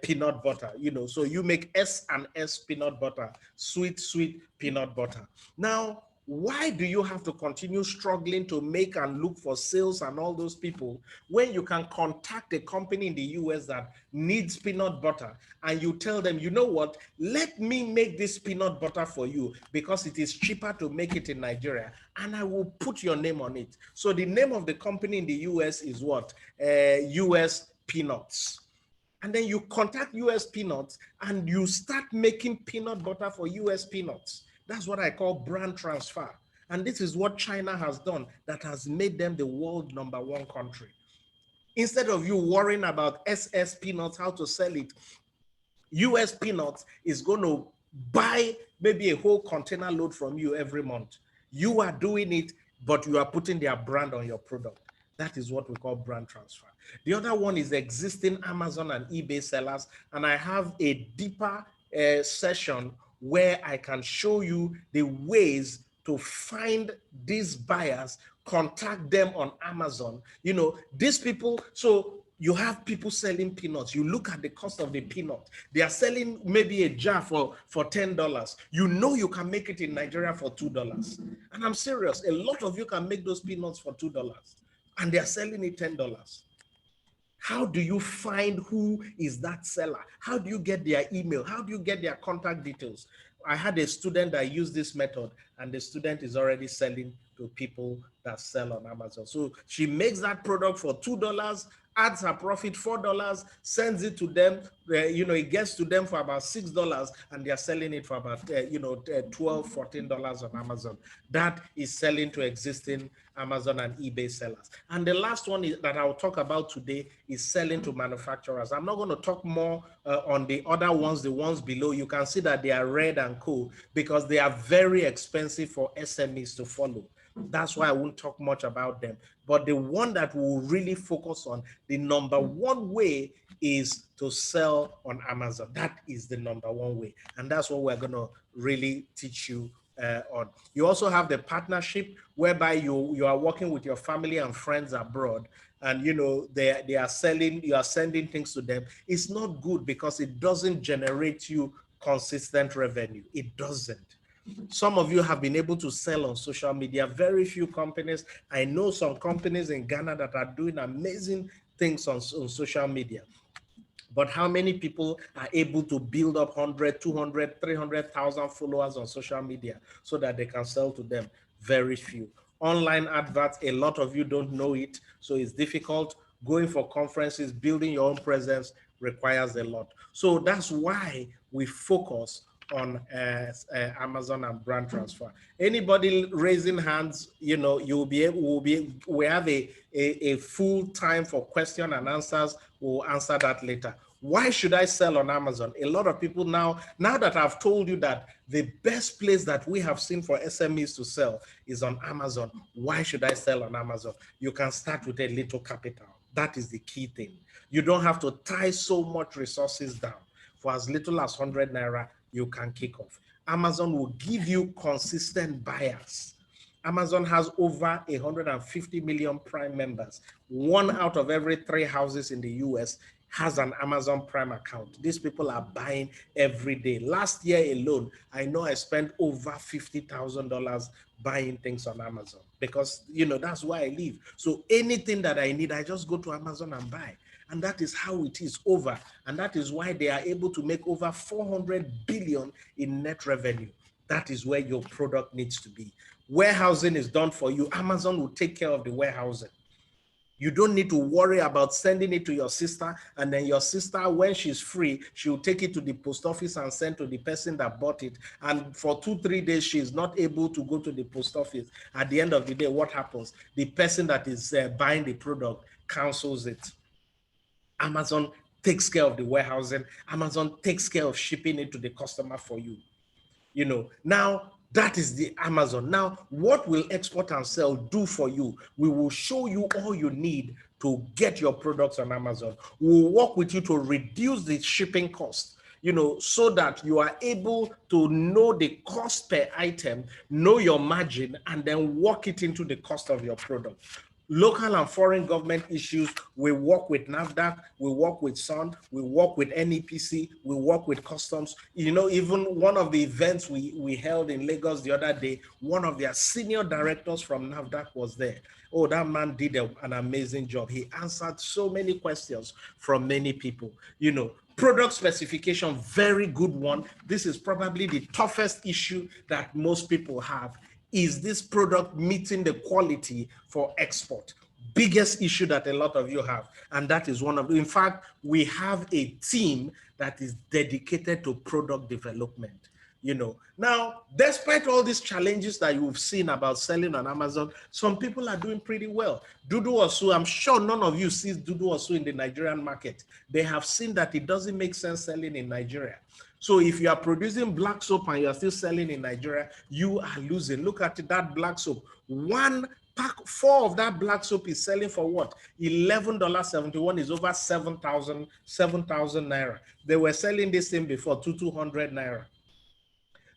peanut butter. You know, so you make S&S peanut butter, sweet peanut butter. Now, why do you have to continue struggling to make and look for sales and all those people when you can contact a company in the US that needs peanut butter and you tell them, you know what, let me make this peanut butter for you because it is cheaper to make it in Nigeria and I will put your name on it. So the name of the company in the US is what? US Peanuts. And then you contact US Peanuts and you start making peanut butter for US Peanuts. That's what I call brand transfer. And this is what China has done that has made them the world #1 country. Instead of you worrying about SS Peanuts, how to sell it, US Peanuts is going to buy maybe a whole container load from you every month. You are doing it, but you are putting their brand on your product. That is what we call brand transfer. The other one is existing Amazon and eBay sellers. And I have a deeper session where I can show you the ways to find these buyers, contact them on Amazon. You know, these people, so you have people selling peanuts. You look at the cost of the peanut. They are selling maybe a jar for $10. You know you can make it in Nigeria for $2. And I'm serious, a lot of you can make those peanuts for $2 and they are selling it $10. How do you find who is that seller? How do you get their email? How do you get their contact details? I had a student that used this method, and the student is already selling to people that sell on Amazon. So she makes that product for $2, adds her profit $4, sends it to them. It gets to them for about $6, and they're selling it for about $12, $14 on Amazon. That is selling to existing Amazon and eBay sellers. And the last one that I'll talk about today is selling to manufacturers. I'm not going to talk more on the other ones, the ones below. You can see that they are red and cool because they are very expensive for SMEs to follow. That's why I won't talk much about them. But the one that we'll really focus on, the number one way, is to sell on Amazon. That is the number one way. And that's what we're going to really teach you on. You also have the partnership whereby you are working with your family and friends abroad, and they are selling, you are sending things to them. It's not good because it doesn't generate you consistent revenue. It doesn't. Some of you have been able to sell on social media. Very few companies. I know some companies in Ghana that are doing amazing things on social media. But how many people are able to build up 100, 200, 300,000 followers on social media so that they can sell to them? Very few. Online adverts, a lot of you don't know it, so it's difficult. Going for conferences, building your own presence requires a lot. So that's why we focus on Amazon and brand transfer. Anybody raising hands, you'll be able, we have a full time for question and answers. We'll answer that later. Why should I sell on Amazon? A lot of people now that I've told you that the best place that we have seen for SMEs to sell is on Amazon, why should I sell on Amazon? You can start with a little capital. That is the key thing. You don't have to tie so much resources down. For as little as 100 Naira, you can kick off. Amazon will give you consistent buyers. Amazon has over 150 million Prime members. 1 out of every 3 houses in the US has an Amazon Prime account. These people are buying every day. Last year alone, I know I spent over $50,000 buying things on Amazon because, that's where I live. So anything that I need, I just go to Amazon and buy. And that is how it is over. And that is why they are able to make over 400 billion in net revenue. That is where your product needs to be. Warehousing is done for you. Amazon will take care of the warehousing. You don't need to worry about sending it to your sister, and then your sister, when she's free, she'll take it to the post office and send to the person that bought it. And for 2-3 days, she's not able to go to the post office. At the end of the day, what happens? The person that is buying the product cancels it. Amazon takes care of the warehousing. Amazon takes care of shipping it to the customer for you. Now that is the Amazon. Now, what will Export and Sell do for you? We will show you all you need to get your products on Amazon. We'll work with you to reduce the shipping cost, so that you are able to know the cost per item, know your margin, and then work it into the cost of your product. Local and foreign government issues, we work with NAFDAC, we work with SON, we work with NEPC, we work with customs. Even one of the events we held in Lagos the other day, one of their senior directors from NAFDAC was there. Oh, that man did an amazing job. He answered so many questions from many people. Product specification, very good one. This is probably the toughest issue that most people have. Is this product meeting the quality for export? Biggest issue that a lot of you have. And that is one of them. In fact, we have a team that is dedicated to product development. Now, despite all these challenges that you've seen about selling on Amazon, some people are doing pretty well. Dudu Osu, I'm sure none of you sees Dudu Osu in the Nigerian market. They have seen that it doesn't make sense selling in Nigeria. So if you are producing black soap and you are still selling in Nigeria, you are losing. Look at that black soap. 1 pack, 4 of that black soap is selling for what? $11.71 is over 7,000 Naira. They were selling this thing before 200 Naira.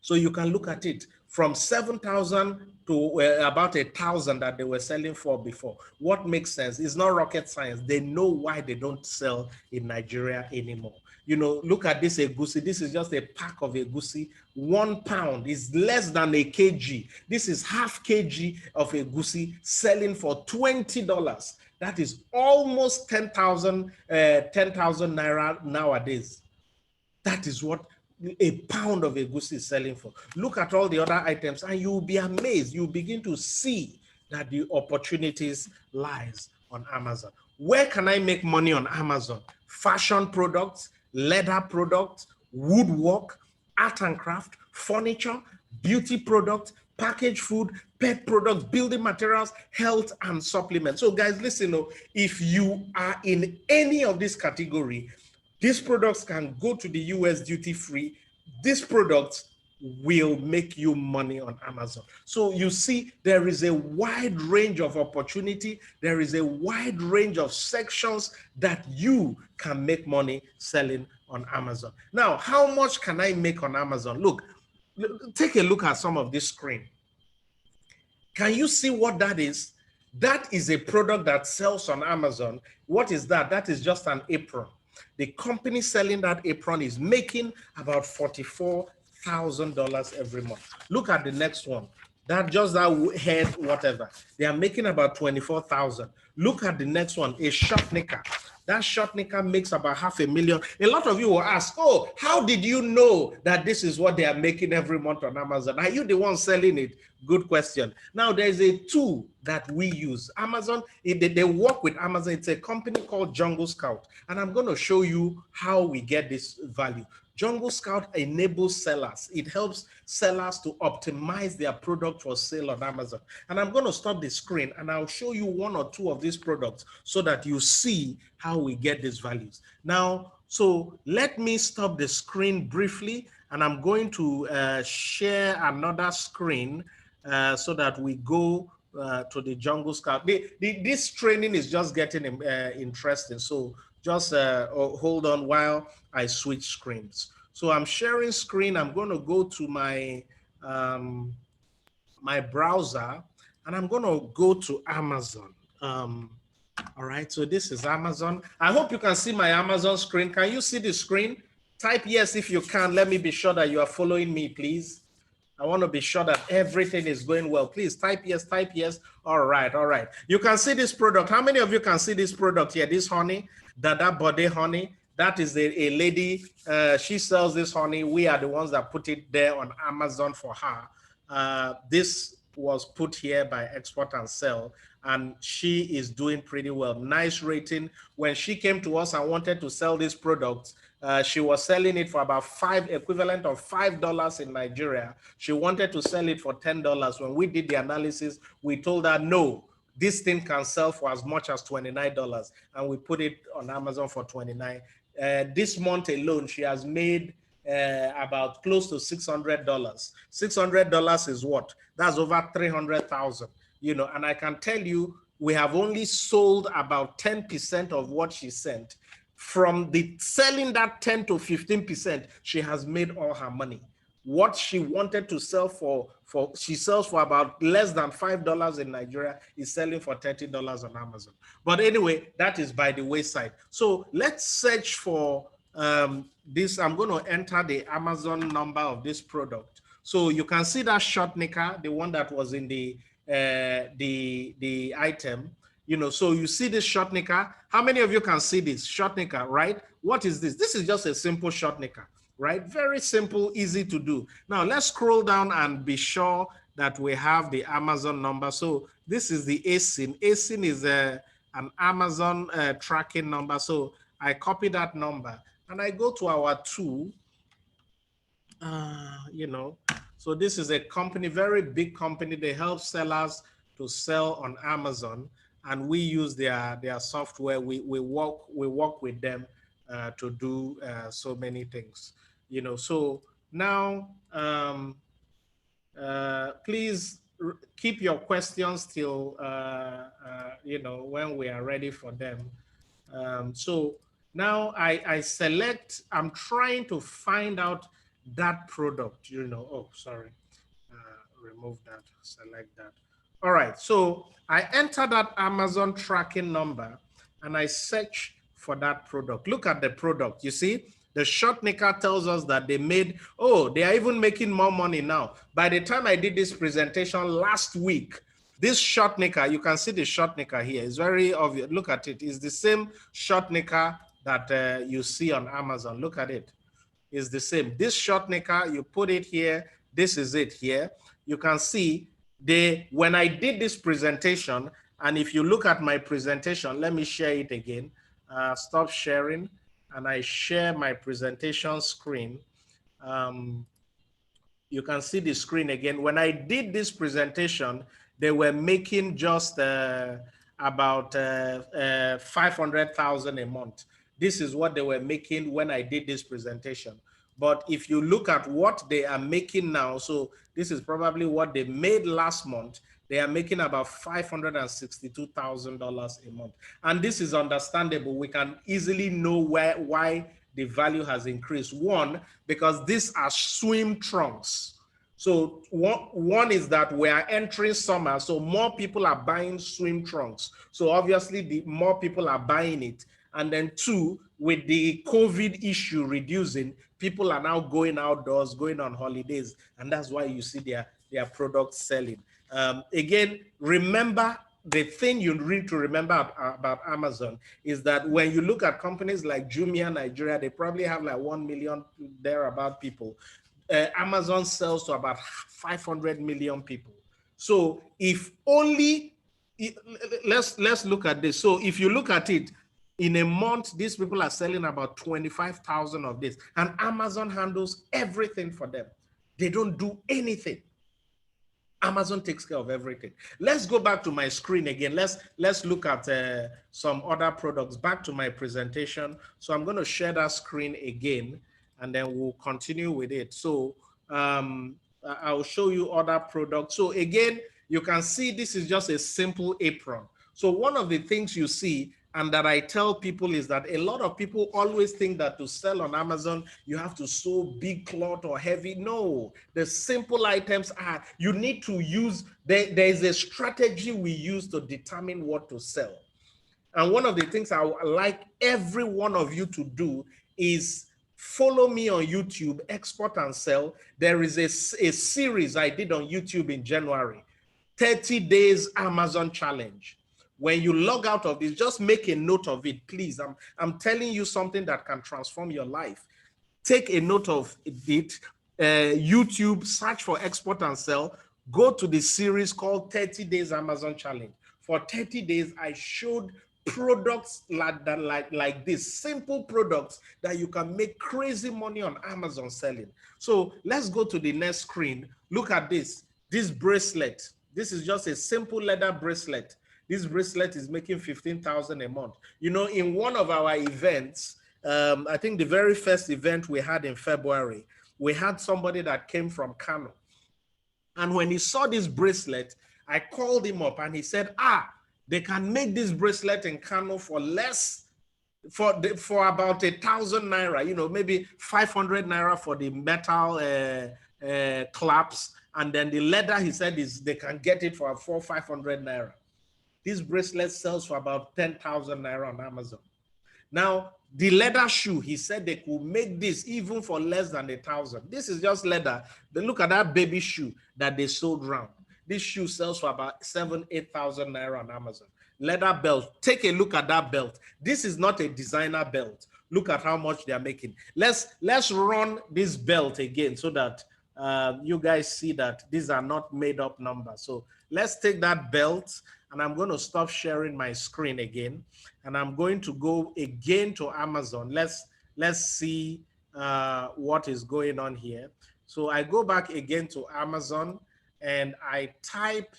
So you can look at it from 7,000 to about 1,000 that they were selling for before. What makes sense? It's not rocket science. They know why they don't sell in Nigeria anymore. Look at this egusi. This is just a pack of egusi. 1 pound is less than a kg. This is half kg of egusi selling for $20. That is almost 10,000 Naira nowadays. That is what a pound of egusi is selling for. Look at all the other items and you'll be amazed. You begin to see that the opportunities lies on Amazon. Where can I make money on Amazon? Fashion products, leather products, woodwork, art and craft, furniture, beauty products, packaged food, pet products, building materials, health and supplements. So guys, listen, if you are in any of this category, these products can go to the US duty free. These products will make you money on Amazon. So you see, there is a wide range of opportunity. There is a wide range of sections that you can make money selling on Amazon. Now, how much can I make on Amazon? Look, take a look at some of this screen. Can you see what that is? That is a product that sells on Amazon. What is that? That is just an apron. The company selling that apron is making about $44,000 every month. Look at the next one. That head, whatever. They are making about $24,000. Look at the next one, a short knicker. That short knicker makes about $500,000. A lot of you will ask, oh, how did you know that this is what they are making every month on Amazon? Are you the one selling it? Good question. Now, there's a tool that we use. Amazon, they work with Amazon. It's a company called Jungle Scout. And I'm going to show you how we get this value. Jungle Scout enables sellers. It helps sellers to optimize their product for sale on Amazon. And I'm going to stop the screen and I'll show you one or two of these products so that you see how we get these values. Now, so let me stop the screen briefly and I'm going to share another screen so that we go to the Jungle Scout. This training is just getting interesting. So just hold on while I switch screens. So I'm sharing screen. I'm going to go to my my browser and I'm going to go to Amazon. All right, so this is Amazon. I hope you can see my Amazon screen. Can you see the screen? Type yes if you can. Let me be sure that you are following me, please. I want to be sure that everything is going well. Please type yes, type yes. All right, all right. You can see this product. How many of you can see this product here? This honey, Dada Body honey. That is a lady. She sells this honey. We are the ones that put it there on Amazon for her. This was put here by ExportandSell, and she is doing pretty well. Nice rating. When she came to us and wanted to sell this product, she was selling it for about equivalent of $5 in Nigeria. She wanted to sell it for $10. When we did the analysis, we told her, no, this thing can sell for as much as $29. And we put it on Amazon for $29. This month alone, she has made about close to $600. $600 is what? That's over 300,000, you know, and I can tell you, we have only sold about 10% of what she sent. From the selling that 10 to 15%, she has made all her money. What she wanted to sell she sells for about less than $5 in Nigeria, is selling for $30 on Amazon. But anyway, that is by the wayside. So let's search for this. I'm going to enter the Amazon number of this product. So you can see that short knicker, the one that was in the item. You know, so you see this short knicker. How many of you can see this short knicker, right? What is this? This is just a simple short knicker, right? Very simple, easy to do. Now let's scroll down and be sure that we have the Amazon number. So this is the ASIN. ASIN is an Amazon tracking number. So I copy that number and I go to our tool, you know. So this is a company, very big company. They help sellers to sell on Amazon. And we use their software. We work with them to do so many things, you know. So now, please keep your questions till you know, when we are ready for them. So now I select. I'm trying to find out that product. You know. Oh, sorry. Remove that. Select that. All right, so I enter that Amazon tracking number and I search for that product. Look at the product. You see, the short knicker tells us that they made, oh, they are even making more money now. By the time I did this presentation last week, this short knicker, you can see the short knicker here. It's very obvious. Look at it. It's the same short knicker that you see on Amazon. Look at it. is the same. This short knicker, you put it here. This is it here. You can see when I did this presentation, and if you look at my presentation, let me share it again. Stop sharing, and I share my presentation screen. You can see the screen again. When I did this presentation, they were making just about 500,000 a month. This is what they were making when I did this presentation. But if you look at what they are making now, so this is probably what they made last month, they are making about $562,000 a month. And this is understandable. We can easily know why the value has increased. One, because these are swim trunks. So one is that we are entering summer, so more people are buying swim trunks. So obviously, the more people are buying it. And then two, with the COVID issue reducing, people are now going outdoors, going on holidays, and that's why you see their products selling. Again, remember, the thing you need to remember about Amazon is that when you look at companies like Jumia Nigeria, they probably have like 1 million thereabout people. Amazon sells to about 500 million people. So if only, let's look at this. So if you look at it, in a month, these people are selling about 25,000 of this, and Amazon handles everything for them. They don't do anything. Amazon takes care of everything. Let's go back to my screen again. Let's look at some other products. Back to my presentation. So I'm going to share that screen again, and then we'll continue with it. So I'll show you other products. So again, you can see this is just a simple apron. So one of the things you see, and that I tell people, is that a lot of people always think that to sell on Amazon, you have to sew big cloth or heavy. No, the simple items are, you need to use, there is a strategy we use to determine what to sell. And one of the things I would like every one of you to do is follow me on YouTube, Export and Sell. There is a series I did on YouTube in January, 30 days Amazon challenge. When you log out of this, just make a note of it, please. I'm telling you something that can transform your life. Take a note of it. YouTube, search for Export and Sell. Go to the series called 30 Days Amazon Challenge. For 30 days, I showed products like this, simple products that you can make crazy money on Amazon selling. So let's go to the next screen. Look at this bracelet. This is just a simple leather bracelet. This bracelet is making 15,000 a month. You know, in one of our events, I think the very first event we had in February, we had somebody that came from Kano. And when he saw this bracelet, I called him up and he said, they can make this bracelet in Kano for less, for about 1,000 naira, you know, maybe 500 naira for the metal claps. And then the leather, he said, they can get it for 400-500 naira. This bracelet sells for about 10,000 naira on Amazon. Now, the leather shoe, he said they could make this even for less than 1,000. This is just leather. But look at that baby shoe that they sold around. This shoe sells for about 7,000-8,000 naira on Amazon. Leather belt. Take a look at that belt. This is not a designer belt. Look at how much they are making. Let's run this belt again so that you guys see that these are not made up numbers. So let's take that belt. And I'm going to stop sharing my screen again. And I'm going to go again to Amazon. Let's see what is going on here. So I go back again to Amazon and I type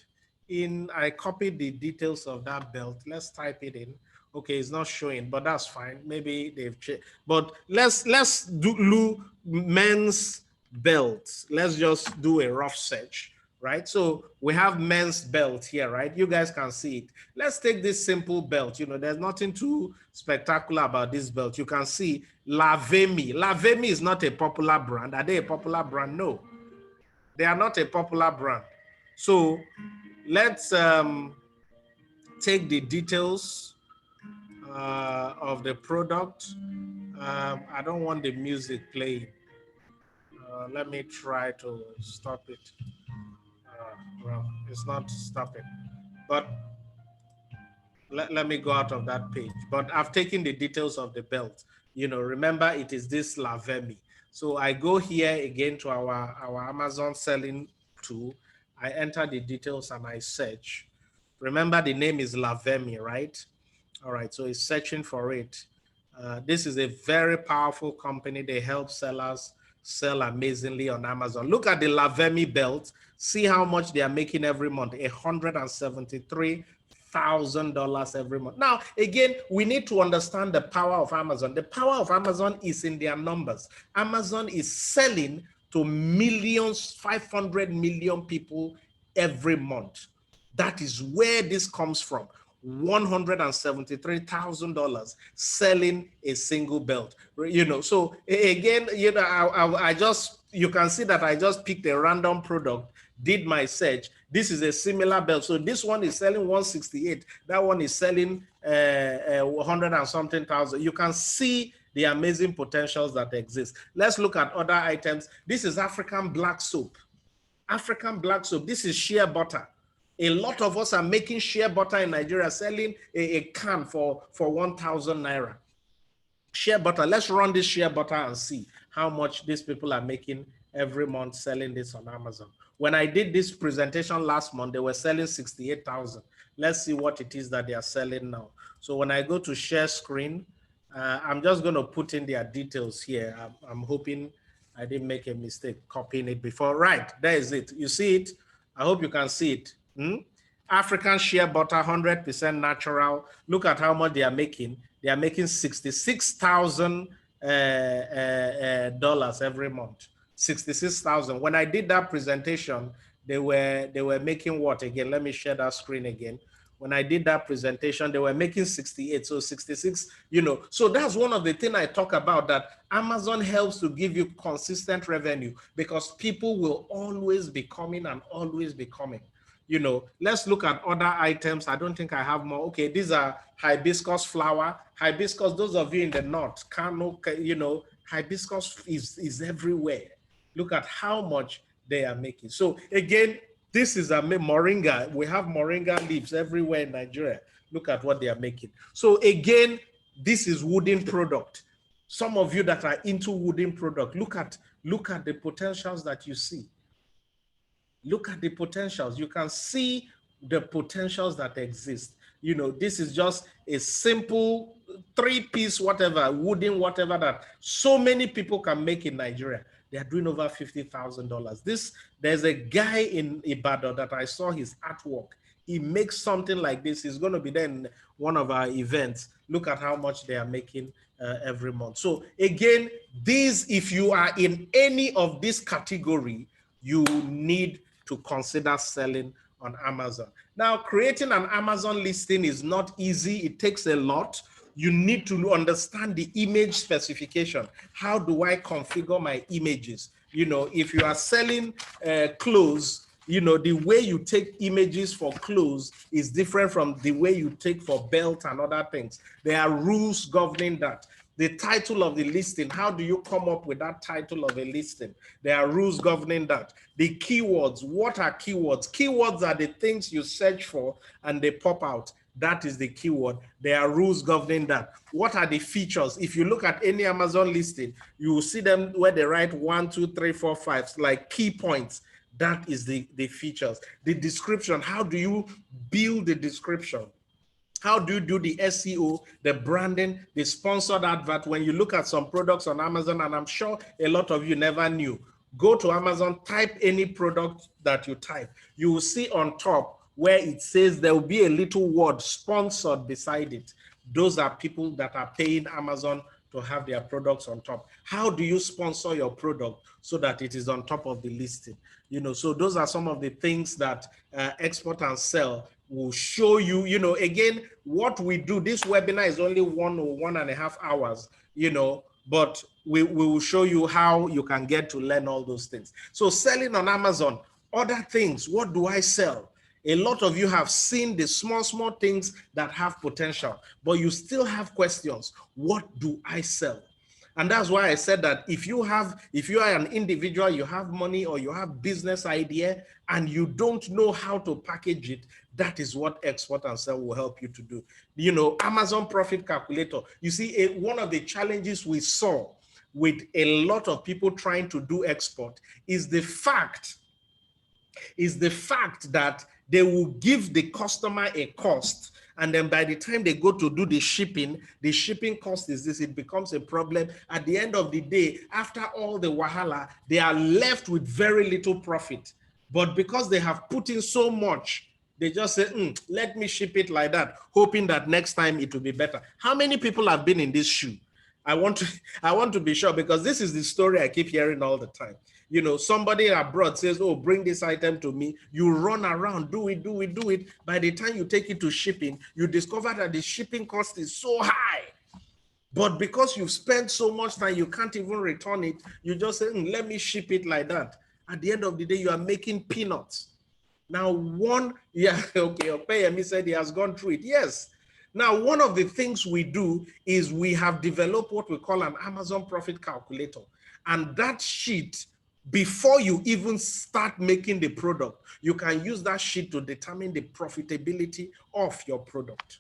in, I copied the details of that belt. Let's type it in. Okay, it's not showing, but that's fine. Maybe they've changed. But let's do men's belts. Let's just do a rough search. Right? So we have men's belt here, right? You guys can see it. Let's take this simple belt. You know, there's nothing too spectacular about this belt. You can see Lavemi. Lavemi is not a popular brand. Are they a popular brand? No, they are not a popular brand. So let's take the details of the product. I don't want the music playing. Let me try to stop it. Well, it's not stopping, but let me go out of that page. But I've taken the details of the belt. You know, remember it is this Lavemi. So I go here again to our Amazon selling tool. I enter the details and I search. Remember the name is Lavemi, right? All right, so it's searching for it. This is a very powerful company. They help sellers sell amazingly on Amazon. Look at the Lavemi belt. See how much they are making every month, $173,000 every month. Now, again, we need to understand the power of Amazon. The power of Amazon is in their numbers. Amazon is selling to millions, 500 million people every month. That is where this comes from. $173,000 selling a single belt, so again, I just, you can see that I just picked a random product, did my search. This is a similar belt. So this one is selling 168. That one is selling 100 and something thousand. You can see the amazing potentials that exist. Let's look at other items. This is African black soap. African black soap. This is shea butter. A lot of us are making shea butter in Nigeria, selling a can for 1,000 naira. Shea butter. Let's run this shea butter and see how much these people are making every month selling this on Amazon. When I did this presentation last month, they were selling 68,000. Let's see what it is that they are selling now. So when I go to share screen, I'm just going to put in their details here. I'm hoping I didn't make a mistake copying it before. Right, there is it. You see it? I hope you can see it. African shea butter, 100% natural. Look at how much they are making. They are making $66,000 every month. 66,000. When I did that presentation, they were making what again? Let me share that screen again. When I did that presentation, they were making 68, so 66, So that's one of the things I talk about, that Amazon helps to give you consistent revenue, because people will always be coming and always be coming. Let's look at other items. I don't think I have more. Okay, these are hibiscus flower. Hibiscus, those of you in the north, hibiscus is everywhere. Look at how much they are making. So again, this is a moringa. We have moringa leaves everywhere in Nigeria. Look at what they are making. So again, this is wooden product. Some of you that are into wooden product, look at the potentials that you see. Look at the potentials. You can see the potentials that exist. This is just a simple 3-piece whatever, wooden whatever, that so many people can make in Nigeria. They are doing over $50,000. There's a guy in Ibadan that I saw his artwork. He makes something like this. He's going to be there in one of our events. Look at how much they are making every month. So again, if you are in any of this category, you need to consider selling on Amazon. Now, creating an Amazon listing is not easy. It takes a lot. You need to understand the image specification. How do I configure my images? If you are selling clothes, the way you take images for clothes is different from the way you take for belt and other things. There are rules governing that. The title of the listing, how do you come up with that title of a listing? There are rules governing that. The keywords, what are keywords? Keywords are the things you search for and they pop out. That is the keyword. There are rules governing that. What are the features? If you look at any Amazon listing, you will see them where they write 1, 2, 3, 4, 5, like key points. That is the features. The description, how do you build the description? How do you do the SEO, the branding, the sponsored advert? When you look at some products on Amazon, and I'm sure a lot of you never knew, go to Amazon, type any product that you type. You will see on top where it says there will be a little word sponsored beside it. Those are people that are paying Amazon to have their products on top. How do you sponsor your product so that it is on top of the listing? So those are some of the things that Export and Sell will show you. Again, what we do, this webinar is only 1 or 1.5 hours, but we will show you how you can get to learn all those things. So selling on Amazon, other things, what do I sell? A lot of you have seen the small things that have potential, but you still have questions. What do I sell? And that's why I said that if you are an individual, you have money or you have business idea and you don't know how to package it, that is what Export and Sell will help you to do. Amazon Profit Calculator. You see, one of the challenges we saw with a lot of people trying to do export is the fact that they will give the customer a cost, and then by the time they go to do the shipping cost is this. It becomes a problem. At the end of the day, after all the wahala, they are left with very little profit. But because they have put in so much, they just say, let me ship it like that, hoping that next time it will be better. How many people have been in this shoe? I want to be sure, because this is the story I keep hearing all the time. You know, somebody abroad says, oh, bring this item to me. You run around, do it. By the time you take it to shipping, you discover that the shipping cost is so high. But because you've spent so much time, you can't even return it. You just say, let me ship it like that. At the end of the day, you are making peanuts. Now, Opeyemi said he has gone through it. Yes. Now, one of the things we do is we have developed what we call an Amazon profit calculator. And that sheet, before you even start making the product, you can use that sheet to determine the profitability of your product.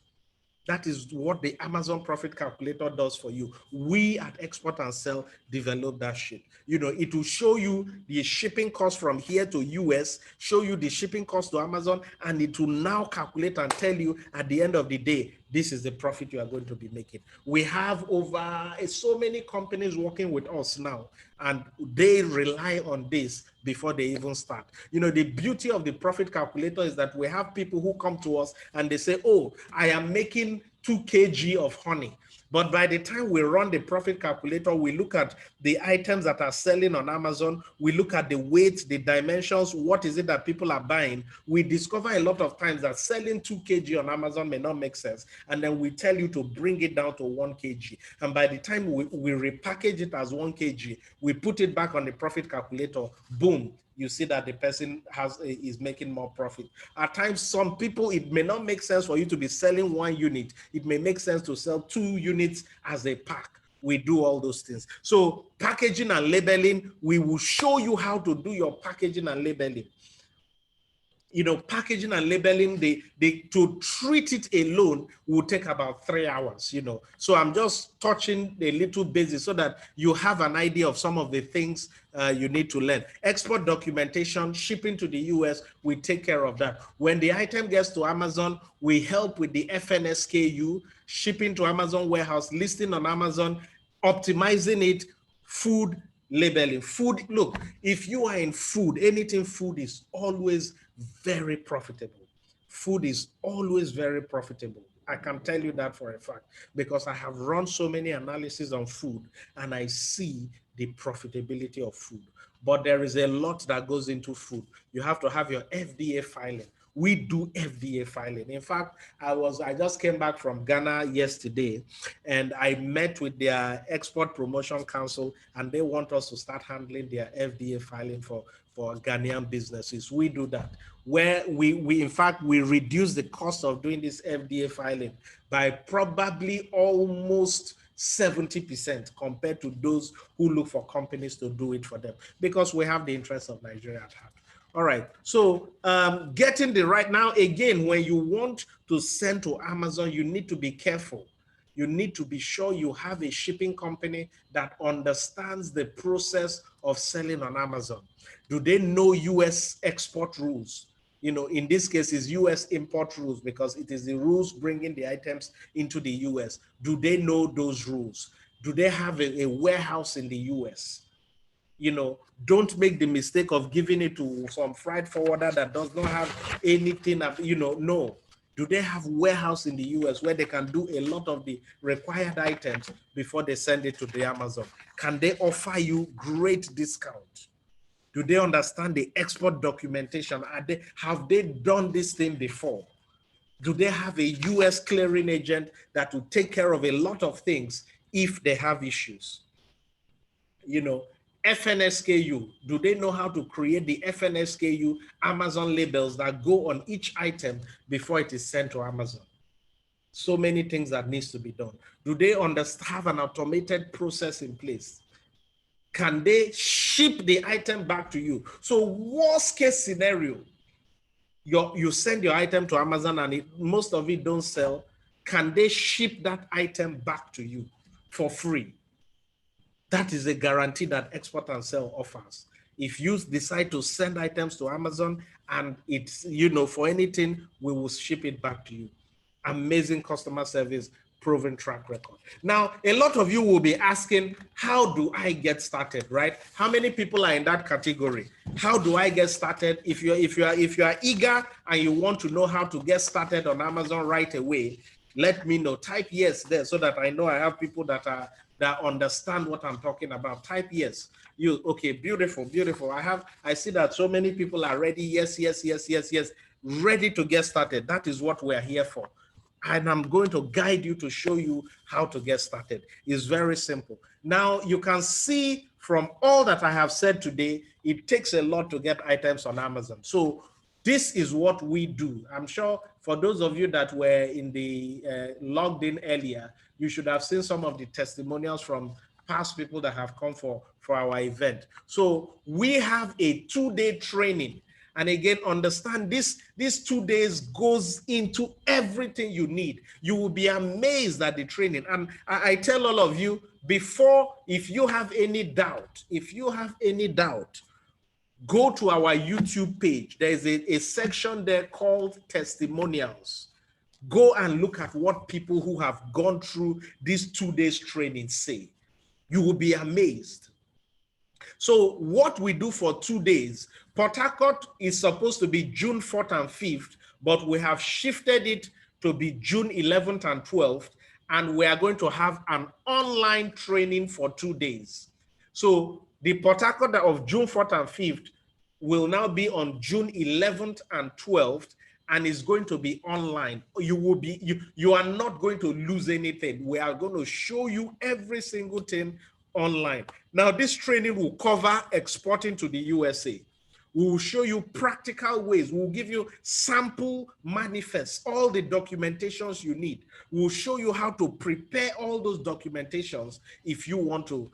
That is what the Amazon profit calculator does for you. We at Export and Sell develop that sheet. You know, it will show you the shipping cost from here to US, show you the shipping cost to Amazon, and it will now calculate and tell you at the end of the day, this is the profit you are going to be making. We have over so many companies working with us now, and they rely on this before they even start. You know, the beauty of the profit calculator is that we have people who come to us and they say, oh, I am making 2 kg of honey. But by the time we run the profit calculator, we look at the items that are selling on Amazon, we look at the weight, the dimensions, what is it that people are buying. We discover a lot of times that selling 2 kg on Amazon may not make sense. And then we tell you to bring it down to 1 kg. And by the time we repackage it as 1 kg, we put it back on the profit calculator, boom, you see that the person is making more profit. At times, some people, it may not make sense for you to be selling 1 unit. It may make sense to sell 2 units as a pack. We do all those things. So packaging and labeling, we will show you how to do your packaging and labeling. You know, packaging and labeling, to treat it alone will take about 3 hours, you know. So I'm just touching a little basis so that you have an idea of some of the things you need to learn. Export documentation, shipping to the US, we take care of that. When the item gets to Amazon, we help with the FNSKU, shipping to Amazon warehouse, listing on Amazon, optimizing it, food labeling. Food, look, if you are in food, anything food is always very profitable. Food is always very profitable. I can tell you that for a fact, because I have run so many analyses on food and I see the profitability of food. But there is a lot that goes into food. You have to have your FDA filing. We do FDA filing. In fact, I just came back from Ghana yesterday and I met with their Export Promotion Council, and they want us to start handling their FDA filing for Ghanaian businesses. We do that, where we in fact, we reduce the cost of doing this FDA filing by probably almost 70% compared to those who look for companies to do it for them, because we have the interests of Nigeria at heart. All right, so getting the right, now again, when you want to send to Amazon, you need to be careful. You need to be sure you have a shipping company that understands the process of selling on Amazon. Do they know US export rules? You know, in this case, it's US import rules, because it is the rules bringing the items into the US. Do they know those rules? Do they have a warehouse in the US? You know, don't make the mistake of giving it to some freight forwarder that does not have anything, you know, no. Do they have warehouse in the US where they can do a lot of the required items before they send it to the Amazon? Can they offer you great discount? Do they understand the export documentation? Have they done this thing before? Do they have a US clearing agent that will take care of a lot of things if they have issues? You know, FNSKU, do they know how to create the FNSKU Amazon labels that go on each item before it is sent to Amazon? So many things that needs to be done. Do they have an automated process in place? Can they ship the item back to you? So worst case scenario, you send your item to Amazon and most of it don't sell. Can they ship that item back to you for free? That is a guarantee that Export and Sell offers. If you decide to send items to Amazon and it's, for anything, we will ship it back to you. Amazing customer service, proven track record. Now, a lot of you will be asking, how do I get started, right? How many people are in that category? How do I get started? If you are eager and you want to know how to get started on Amazon right away, let me know. Type yes there so that I know I have people that understand what I'm talking about. Type yes. Okay, beautiful, beautiful. I see that so many people are ready. Yes, ready to get started. That is what we're here for. And I'm going to guide you to show you how to get started. It's very simple. Now you can see from all that I have said today, it takes a lot to get items on Amazon. So this is what we do. I'm sure for those of you that were in the logged in earlier, you should have seen some of the testimonials from past people that have come for our event. So we have a 2-day training. And again, understand these 2 days goes into everything you need. You will be amazed at the training. And I tell all of you before, if you have any doubt, go to our YouTube page. There's a section there called Testimonials. Go and look at what people who have gone through this 2 days training say. You will be amazed. So what we do for 2 days, Port Harcourt is supposed to be June 4th and 5th, but we have shifted it to be June 11th and 12th, and we are going to have an online training for 2 days. So the Port Harcourt of June 4th and 5th will now be on June 11th and 12th, and is going to be online. You are not going to lose anything. We are going to show you every single thing online. Now, this training will cover exporting to the USA. We will show you practical ways. We'll give you sample manifests, all the documentations you need. We'll show you how to prepare all those documentations if you want to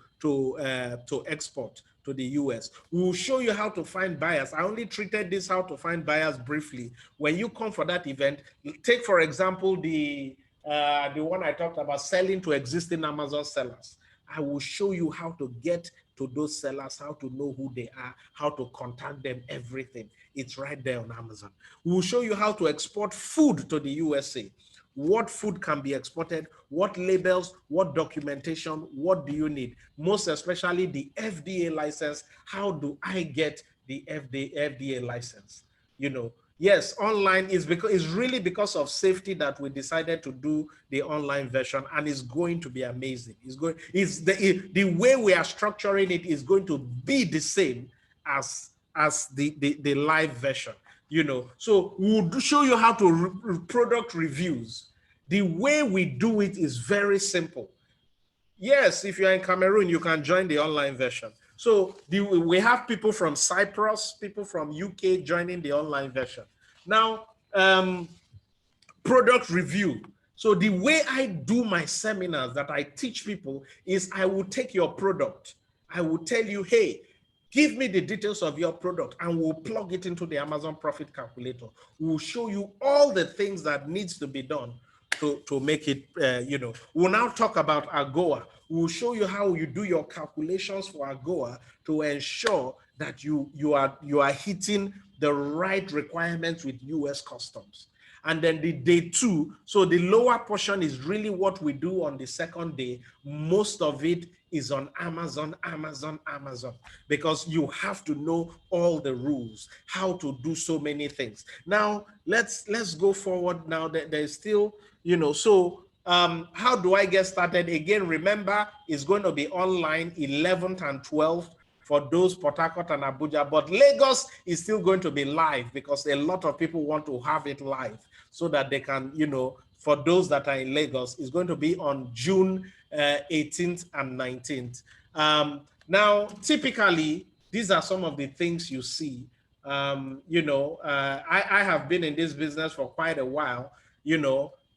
export to the US. We'll show you how to find buyers. I only treated this how to find buyers briefly. When you come for that event, take for example the one I talked about, selling to existing Amazon sellers. I will show you how to get to those sellers, how to know who they are, how to contact them, everything. It's right there on Amazon. We will show you how to export food to the USA. What food can be exported, what labels, what documentation, what do you need? Most especially the FDA license. How do I get the FDA license? Yes, online is really because of safety that we decided to do the online version, and it's going to be amazing. The way we are structuring it is going to be the same as the live version. So we'll show you how to product reviews. The way we do it is very simple. Yes, if you're in Cameroon, you can join the online version. So we have people from Cyprus, people from UK joining the online version. Now, product review. So the way I do my seminars that I teach people is I will take your product. I will tell you, hey, give me the details of your product, and we'll plug it into the Amazon Profit Calculator. We'll show you all the things that needs to be done to make it, We'll now talk about AGOA. We'll show you how you do your calculations for AGOA to ensure that you are hitting the right requirements with US Customs. And then the day 2, so the lower portion is really what we do on the second day. Most of it is on Amazon, because you have to know all the rules, how to do so many things. Now, let's go forward now. There's still, how do I get started? Again, remember, it's going to be online 11th and 12th for those Port Harcourt and Abuja, but Lagos is still going to be live because a lot of people want to have it live so that they can, for those that are in Lagos, it's going to be on June 18th and 19th. Now, typically, these are some of the things you see. I have been in this business for quite a while.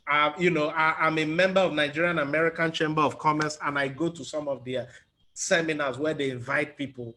I'm a member of Nigerian American Chamber of Commerce, and I go to some of their seminars where they invite people.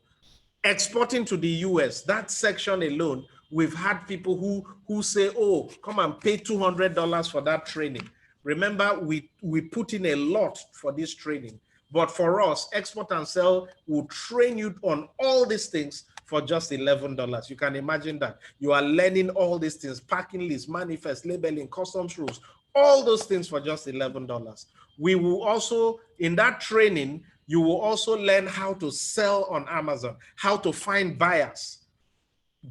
Exporting to the US, that section alone, we've had people who say, oh, come and pay $200 for that training. Remember, we put in a lot for this training, But for us, Export and Sell will train you on all these things for just $11. You can imagine that. You are learning all these things, packing list, manifest, labeling, customs rules, all those things for just $11. We will also, in that training, you will also learn how to sell on Amazon, how to find buyers.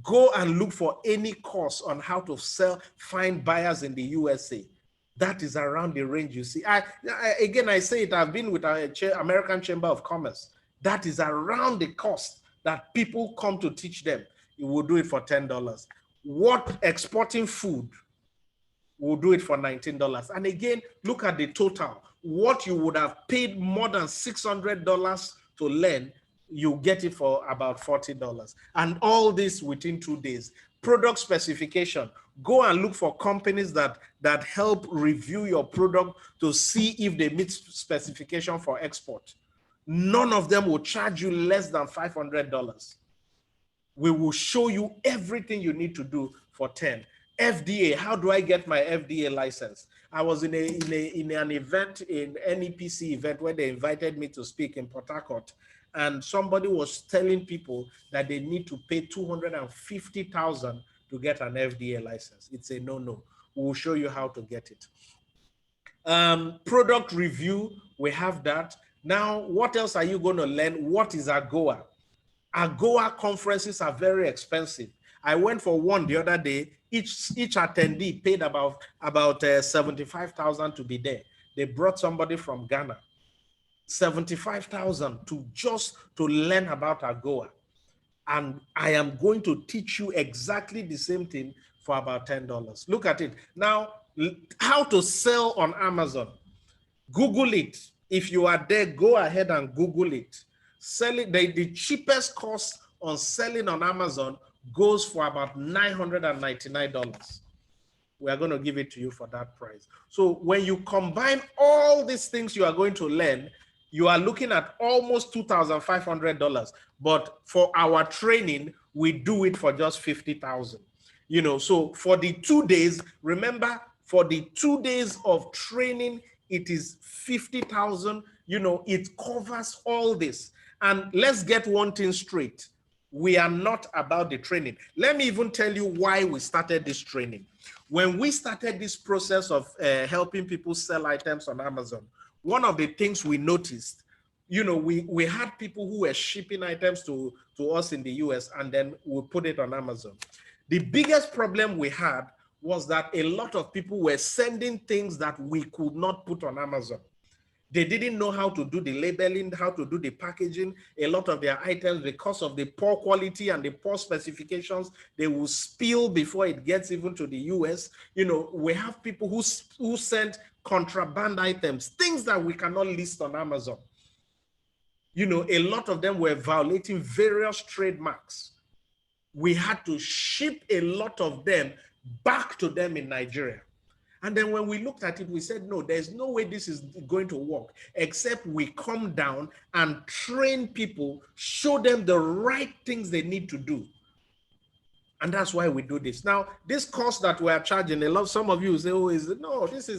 Go and look for any course on how to find buyers in the USA. That is around the range you see. Again, I say it, I've been with our American Chamber of Commerce. That is around the cost that people come to teach them. You will do it for $10. What exporting food, we'll do it for $19. And again, look at the total. What you would have paid more than $600 to learn, you get it for about $40. And all this within 2 days. Product specification. Go and look for companies that help review your product to see if they meet specification for export. None of them will charge you less than $500. We will show you everything you need to do for 10. FDA, how do I get my FDA license? I was in an event, in NEPC event, where they invited me to speak in Port Harcourt, and somebody was telling people that they need to pay $250,000 to get an FDA license. It's a no-no. We'll show you how to get it. Product review, we have that. Now, what else are you going to learn? What is AGOA? AGOA conferences are very expensive. I went for one the other day. Each attendee paid about $75,000 to be there. They brought somebody from Ghana. $75,000 to learn about AGOA. And I am going to teach you exactly the same thing for about $10. Look at it. Now, how to sell on Amazon. Google it. If you are there, go ahead and Google it. Sell it. The cheapest cost on selling on Amazon goes for about $999. We are going to give it to you for that price. So when you combine all these things you are going to learn, you are looking at almost $2,500. But for our training, we do it for just $50,000. You know, so for the 2 days, remember, for the 2 days of training, it is $50,000. You know, it covers all this. And let's get one thing straight. We are not about the training. Let me even tell you why we started this training. When we started this process of helping people sell items on Amazon, one of the things we noticed, you know, we had people who were shipping items to us in the US, and then we put it on Amazon. The biggest problem we had was that a lot of people were sending things that we could not put on Amazon. They didn't know how to do the labeling, how to do the packaging. A lot of their items, because of the poor quality and the poor specifications, they will spill before it gets even to the US. You know, we have people who sent contraband items, things that we cannot list on Amazon. You know, a lot of them were violating various trademarks. We had to ship a lot of them back to them in Nigeria. And then when we looked at it, we said, no, there's no way this is going to work, except we come down and train people, show them the right things they need to do. And that's why we do this. Now, this cost that we are charging, some of you say, oh, this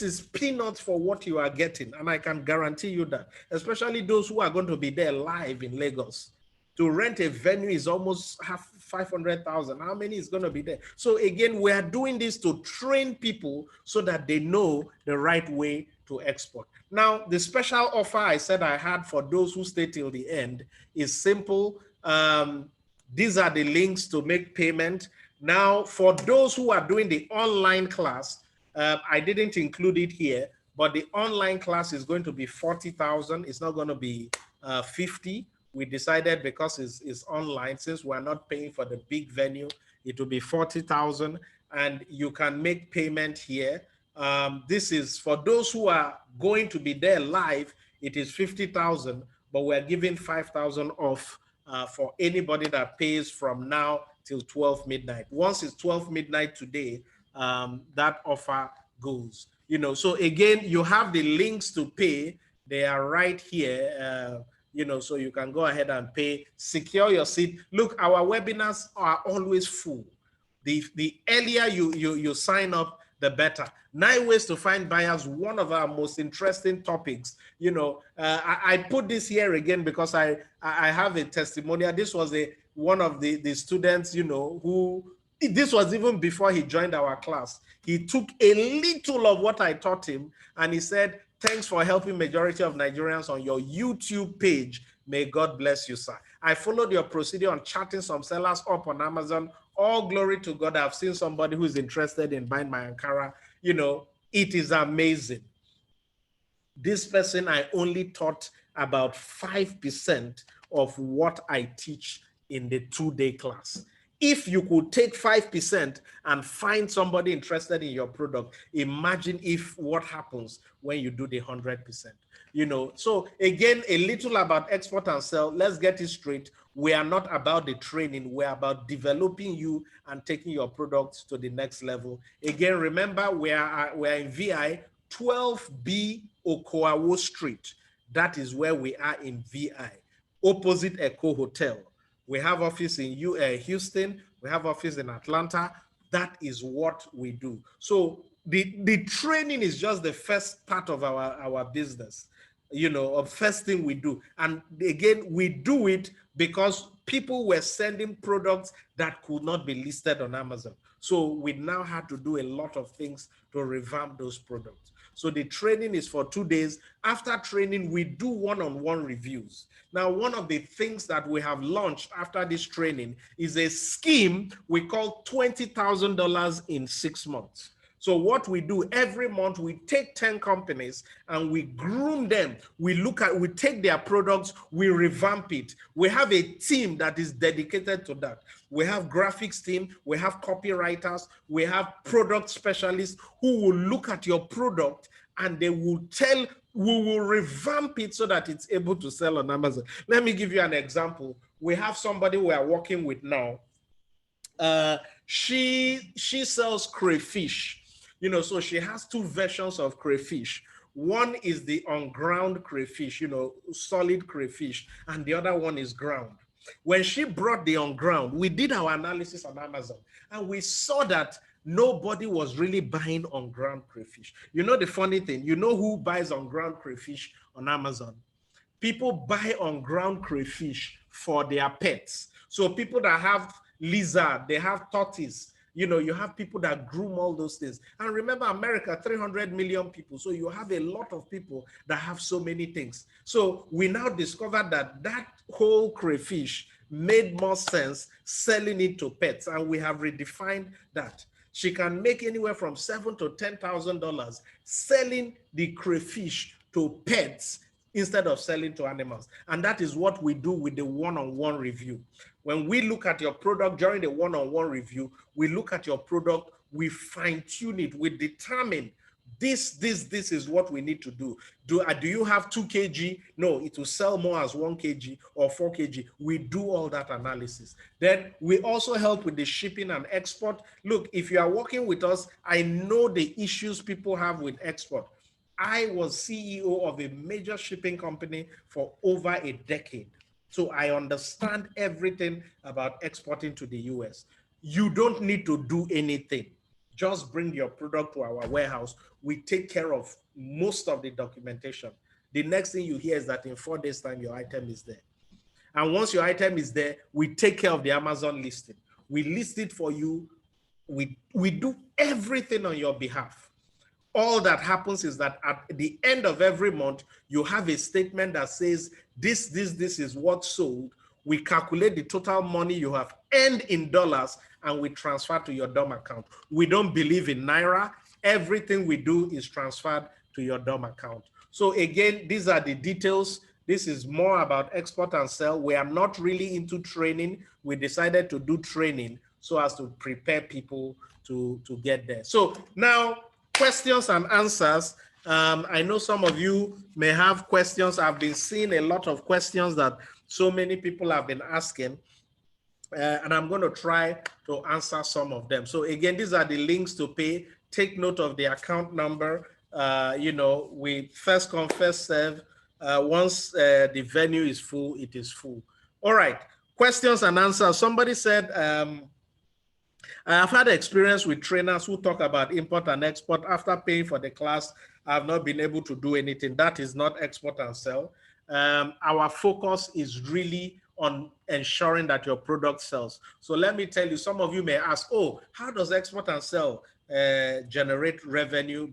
is peanuts for what you are getting. And I can guarantee you that, especially those who are going to be there live in Lagos. To rent a venue is almost half 500,000. How many is going to be there? So again, we are doing this to train people so that they know the right way to export. Now, the special offer I said I had for those who stay till the end is simple. These are the links to make payment. Now, for those who are doing the online class, I didn't include it here, but the online class is going to be 40,000. It's not going to be 50. We decided because it's online, since we're not paying for the big venue, it will be 40,000, and you can make payment here. This is for those who are going to be there live, it is 50,000, but we're giving 5,000 off for anybody that pays from now till 12 midnight. Once it's 12 midnight today, that offer goes. You know, so again, you have the links to pay. They are right here. You know, so you can go ahead and pay, secure your seat. Look, our webinars are always full. The earlier you sign up, the better. 9 ways to find buyers, one of our most interesting topics. You know, I put this here again because I have a testimonial. This was one of the students, you know, who, this was even before he joined our class. He took a little of what I taught him and he said, thanks for helping majority of Nigerians on your YouTube page. May God bless you, sir. I followed your procedure on chatting some sellers up on Amazon. All glory to God. I've seen somebody who's interested in buying my Ankara. You know, it is amazing. This person, I only taught about 5% of what I teach in the 2-day class. If you could take 5% and find somebody interested in your product, imagine if what happens when you do the 100%. You know, so again, a little about export and sell. Let's get it straight. We are not about the training. We're about developing you and taking your products to the next level. Again, remember, we're in VI 12B Okoawo Street. That is where we are in VI, opposite Echo Hotel. We have office in Houston. We have office in Atlanta. That is what we do. So the training is just the first part of our business, you know, of first thing we do. And again, we do it because people were sending products that could not be listed on Amazon. So we now had to do a lot of things to revamp those products. So the training is for 2 days. After training, we do one-on-one reviews. Now, one of the things that we have launched after this training is a scheme we call $20,000 in 6 months. So what we do every month, we take 10 companies and we groom them. We take their products, we revamp it. We have a team that is dedicated to that. We have graphics team, we have copywriters, we have product specialists who will look at your product and they will we will revamp it so that it's able to sell on Amazon. Let me give you an example. We have somebody we are working with now. She sells crayfish. You know, so she has 2 versions of crayfish. One is the on-ground crayfish, you know, solid crayfish, and the other one is ground. When she brought the on-ground, we did our analysis on Amazon, and we saw that nobody was really buying on-ground crayfish. You know the funny thing, you know who buys on-ground crayfish on Amazon? People buy on-ground crayfish for their pets. So people that have lizard, they have tortoise, you know, you have people that groom all those things. And remember, America, 300 million people. So you have a lot of people that have so many things. So we now discovered that that whole crayfish made more sense selling it to pets. And we have redefined that. She can make anywhere from $7,000 to $10,000 selling the crayfish to pets instead of selling to animals. And that is what we do with the one-on-one review. When we look at your product during the one-on-one review, we look at your product, we fine-tune it, we determine this is what we need to do. Do you have 2 kg? No, it will sell more as 1 kg or 4 kg. We do all that analysis. Then we also help with the shipping and export. Look, if you are working with us, I know the issues people have with export. I was CEO of a major shipping company for over a decade. So I understand everything about exporting to the US. You don't need to do anything. Just bring your product to our warehouse. We take care of most of the documentation. The next thing you hear is that in 4 days' time, your item is there. And once your item is there, we take care of the Amazon listing. We list it for you. We do everything on your behalf. All that happens is that at the end of every month, you have a statement that says, this is what sold. We calculate the total money you have earned in dollars and we transfer to your DOM account. We don't believe in Naira. Everything we do is transferred to your DOM account. So again, these are the details. This is more about export and sell. We are not really into training. We decided to do training so as to prepare people to get there. So now, questions and answers. I know some of you may have questions. I've been seeing a lot of questions that so many people have been asking, and I'm going to try to answer some of them. So again, these are the links to pay. Take note of the account number. You know, we first come, first serve. Once the venue is full, it is full. All right, questions and answers. Somebody said, I've had experience with trainers who talk about import and export. After paying for the class, I've not been able to do anything. That is not export and sell. Our focus is really on ensuring that your product sells. So let me tell you, some of you may ask, oh, how does export and sell generate revenue?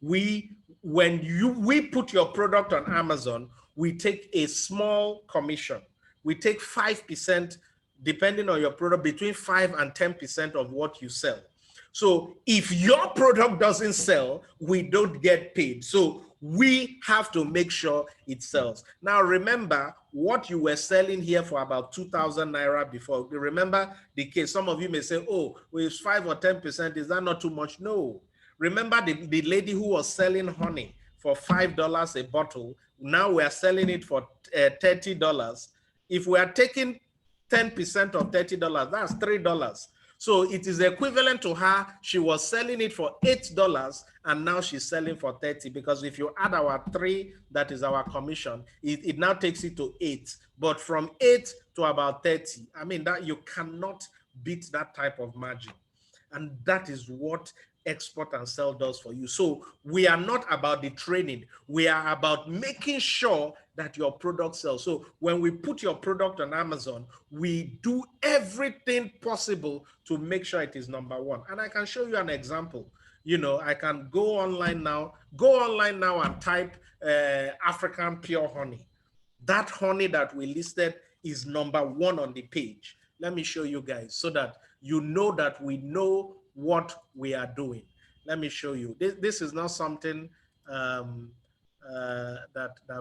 When we put your product on Amazon, we take a small commission. We take 5%, depending on your product, between 5 and 10% of what you sell. So if your product doesn't sell, we don't get paid. So we have to make sure it sells. Now, remember what you were selling here for about 2,000 Naira before. Remember the case. Some of you may say, oh, well, it's 5 or 10%. Is that not too much? No. Remember the lady who was selling honey for $5 a bottle. Now we are selling it for $30. If we are taking 10% of $30, that's $3. So it is equivalent to her. She was selling it for $8 and now she's selling for 30, because if you add our 3, that is our commission, it now takes it to 8. But from 8 to about 30, I mean, that you cannot beat that type of margin. And that is what export and sell does for you. So we are not about the training. We are about making sure that your product sells. So when we put your product on Amazon, we do everything possible to make sure it is #1. And I can show you an example. You know, I can go online now and type African pure honey. That honey that we listed is #1 on the page. Let me show you guys so that you know that we know what we are doing. Let me show you. This is not something that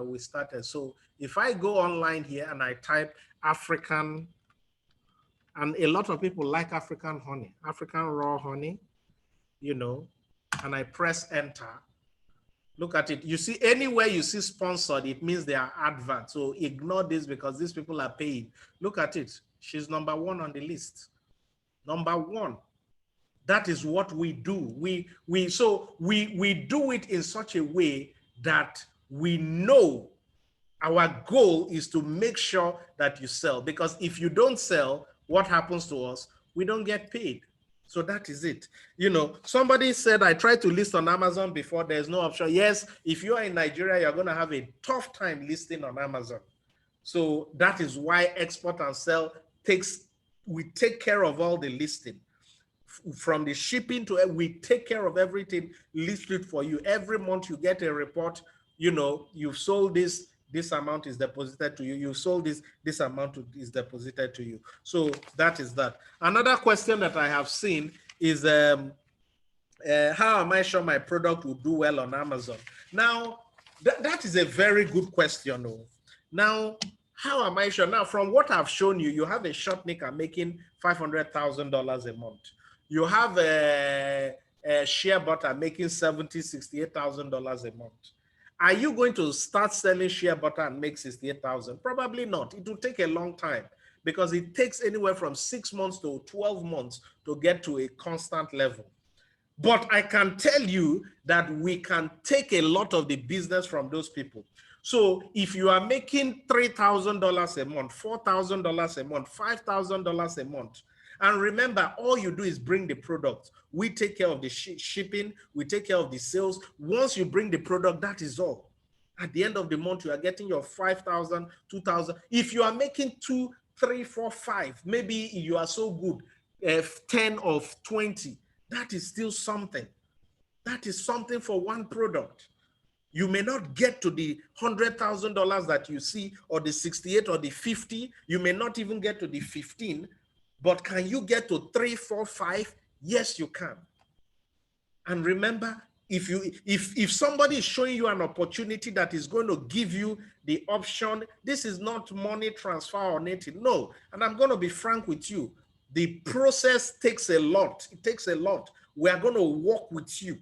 we started. So if I go online here and I type African, and a lot of people like African honey, African raw honey, you know, and I press enter, look at it. You see, anywhere you see sponsored, it means they are adverts. So ignore this because these people are paying. Look at it. She's #1 on the list. #1. That is what we do. We do it in such a way that we know our goal is to make sure that you sell. Because if you don't sell, what happens to us? We don't get paid. So that is it. You know, somebody said, I tried to list on Amazon before, there's no option. Yes, if you are in Nigeria, you're going to have a tough time listing on Amazon. So that is why export and sell we take care of all the listing. From the shipping to, we take care of everything, list it for you. Every month you get a report, you know, you've sold this amount is deposited to you. You sold this amount is deposited to you. So that is that. Another question that I have seen is, how am I sure my product will do well on Amazon? Now, that is a very good question. Though. Now, how am I sure? Now, from what I've shown you, you have a short knicker making $500,000 a month. You have a shea butter making $68,000 a month. Are you going to start selling shea butter and make $68,000? Probably not. It will take a long time because it takes anywhere from 6 months to 12 months to get to a constant level. But I can tell you that we can take a lot of the business from those people. So if you are making $3,000 a month, $4,000 a month, $5,000 a month, and remember, all you do is bring the product. We take care of the shipping. We take care of the sales. Once you bring the product, that is all. At the end of the month, you are getting your 5,000, 2,000. If you are making 2, 3, 4, 5, maybe you are so good, 10 or 20, that is still something. That is something for one product. You may not get to the $100,000 that you see, or the 68 or the 50. You may not even get to the 15. But can you get to 3, 4, 5? Yes, you can. And remember, if somebody is showing you an opportunity that is going to give you the option, this is not money transfer or anything. No. And I'm going to be frank with you. The process takes a lot. It takes a lot. We are going to work with you.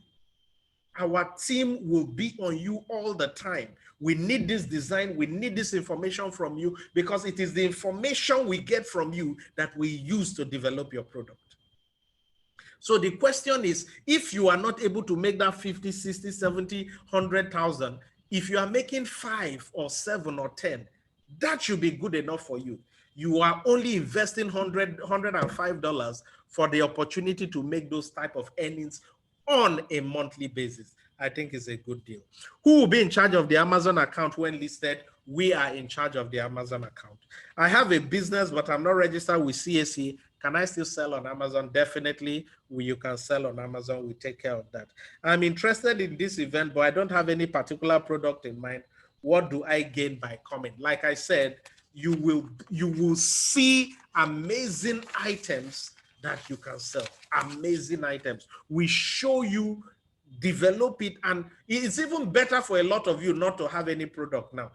Our team will be on you all the time. We need this design. We need this information from you because it is the information we get from you that we use to develop your product. So the question is, if you are not able to make that 50, 60, 70, 100,000, if you are making 5 or 7 or 10, That should be good enough for you. You are only investing $105 for the opportunity to make those type of earnings on a monthly basis. I think is a good deal. Who will be in charge of the Amazon account when listed? We are in charge of the Amazon account. I have a business, but I'm not registered with CAC. Can I still sell on Amazon? Definitely, you can sell on Amazon. We take care of that. I'm interested in this event, but I don't have any particular product in mind. What do I gain by coming? Like I said, you will see amazing items that you can sell. Amazing items. We show you, develop it, and it's even better for a lot of you not to have any product now.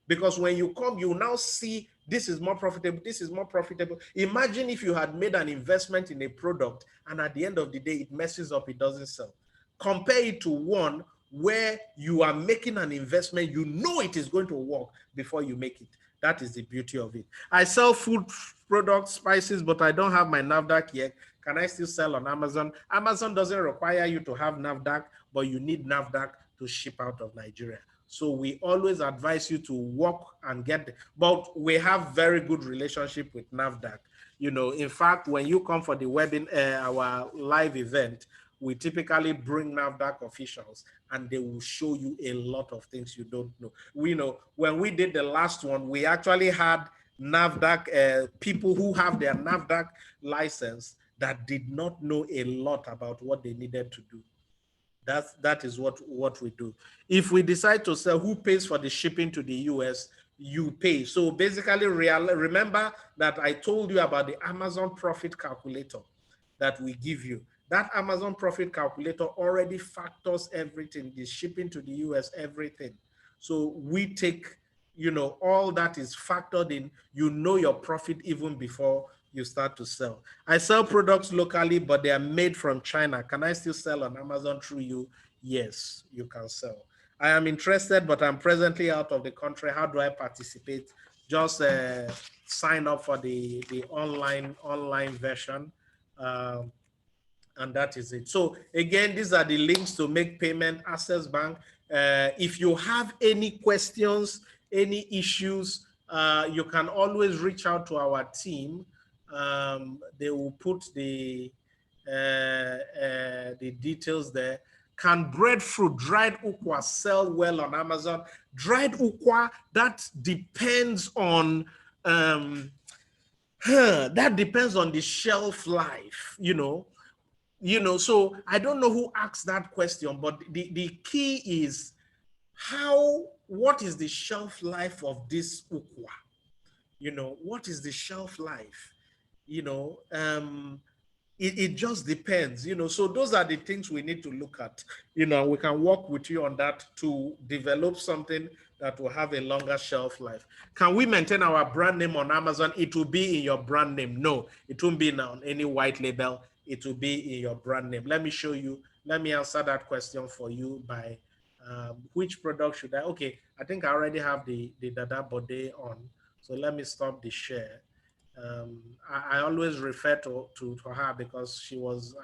Because when you come, you now see this is more profitable, this is more profitable. Imagine if you had made an investment in a product and at the end of the day, it messes up, it doesn't sell. Compare it to one where you are making an investment, you know it is going to work before you make it. That is the beauty of it. I sell food products, spices, but I don't have my NAFDAC yet. Can I still sell on Amazon? Amazon doesn't require you to have NAFDAC, but you need NAFDAC to ship out of Nigeria. So we always advise you to work and get, but we have very good relationship with NAFDAC. You know, in fact, when you come for the wedding, our live event, we typically bring NAFDAC officials and they will show you a lot of things you don't know. We know when we did the last one, we actually had NAFDAC people who have their NAFDAC license that did not know a lot about what they needed to do. That is what we do. If we decide to sell, who pays for the shipping to the US? You pay. So basically, remember that I told you about the Amazon profit calculator that we give you. That Amazon profit calculator already factors everything, the shipping to the US, everything. So we take, you know, all that is factored in. You know your profit even before you start to sell. I sell products locally, but they are made from China. Can I still sell on Amazon through you? Yes, you can sell. I am interested, but I'm presently out of the country. How do I participate? Just sign up for the online version. And that is it. So again, these are the links to make payment, Access Bank. If you have any questions, any issues, you can always reach out to our team. They will put the details there. Can breadfruit, dried ukwa, sell well on Amazon? Dried ukwa, that depends on the shelf life, you know. So I don't know who asked that question, but the key is what is the shelf life of this ukwa? You know, what is the shelf life? You know, it just depends, you know. So those are the things we need to look at, you know. We can work with you on that to develop something that will have a longer shelf life. Can we maintain our brand name on Amazon? It will be in your brand name. No, it won't be on any white label. It will be in your brand name. Let me show you. Let me answer that question for you by which product should I? Okay, I think I already have the Dada Bode on. So let me stop the share. I always refer to her because she was.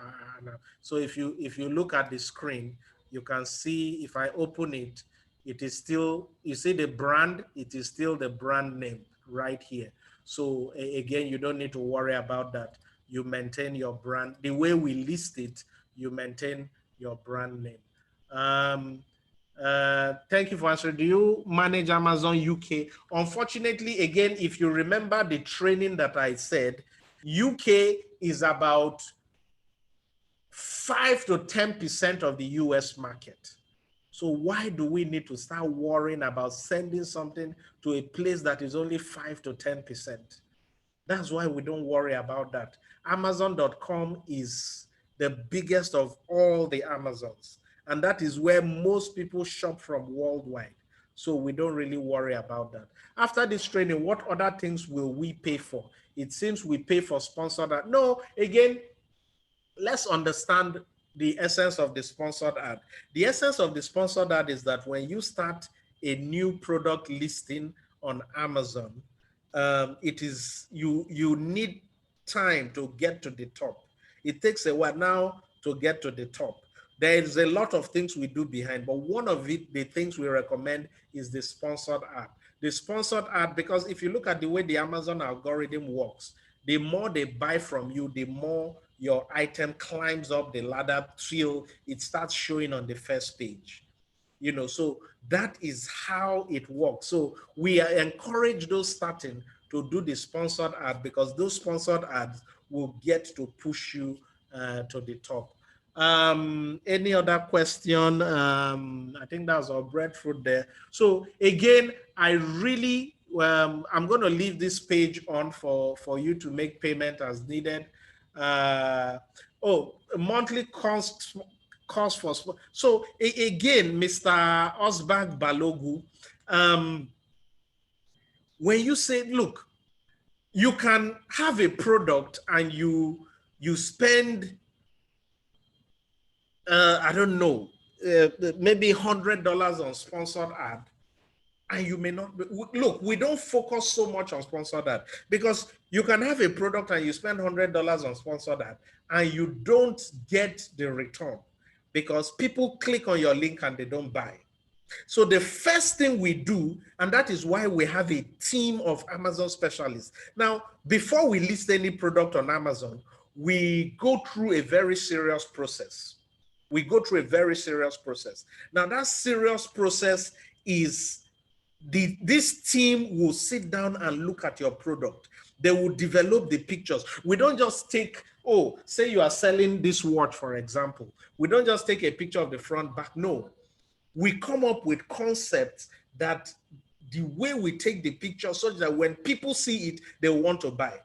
So if you look at the screen, you can see if I open it, it is still, you see the brand, it is still the brand name right here. So again, you don't need to worry about that. You maintain your brand. The way we list it, you maintain your brand name. Thank you for answering. Do you manage Amazon UK? Unfortunately, again, if you remember the training that I said, UK is about 5 to 10% of the US market. So why do we need to start worrying about sending something to a place that is only 5 to 10%? That's why we don't worry about that. Amazon.com is the biggest of all the Amazons. And that is where most people shop from worldwide. So we don't really worry about that. After this training, what other things will we pay for? It seems we pay for sponsored ad. No, again, let's understand the essence of the sponsored ad. The essence of the sponsored ad is that when you start a new product listing on Amazon, it is you need time to get to the top. It takes a while now to get to the top. There is a lot of things we do behind, but one of it, the things we recommend is the sponsored ad. the sponsored ad, because if you look at the way the Amazon algorithm works, the more they buy from you, the more your item climbs up the ladder till it starts showing on the first page. You know, so that is how it works. So we encourage those starting to do the sponsored ad, because those sponsored ads will get to push you to the top. Any other question? I think that's our breadfruit there. So again, I really, I'm going to leave this page on for you to make payment as needed. Monthly cost for, so again, Mr. Osbag Balogu, when you say, look, you can have a product and you spend, I don't know, maybe $100 on sponsored ad, and you may not, look, we don't focus so much on sponsored ad, because you can have a product and you spend $100 on sponsored ad and you don't get the return, because people click on your link and they don't buy. So the first thing we do, and that is why we have a team of Amazon specialists. Now, before we list any product on Amazon, we go through a very serious process. We go through a very serious process. Now, that serious process is this team will sit down and look at your product. They will develop the pictures. We don't just take, say you are selling this watch, for example. We don't just take a picture of the front, back. No. We come up with concepts that the way we take the picture such that when people see it, they want to buy.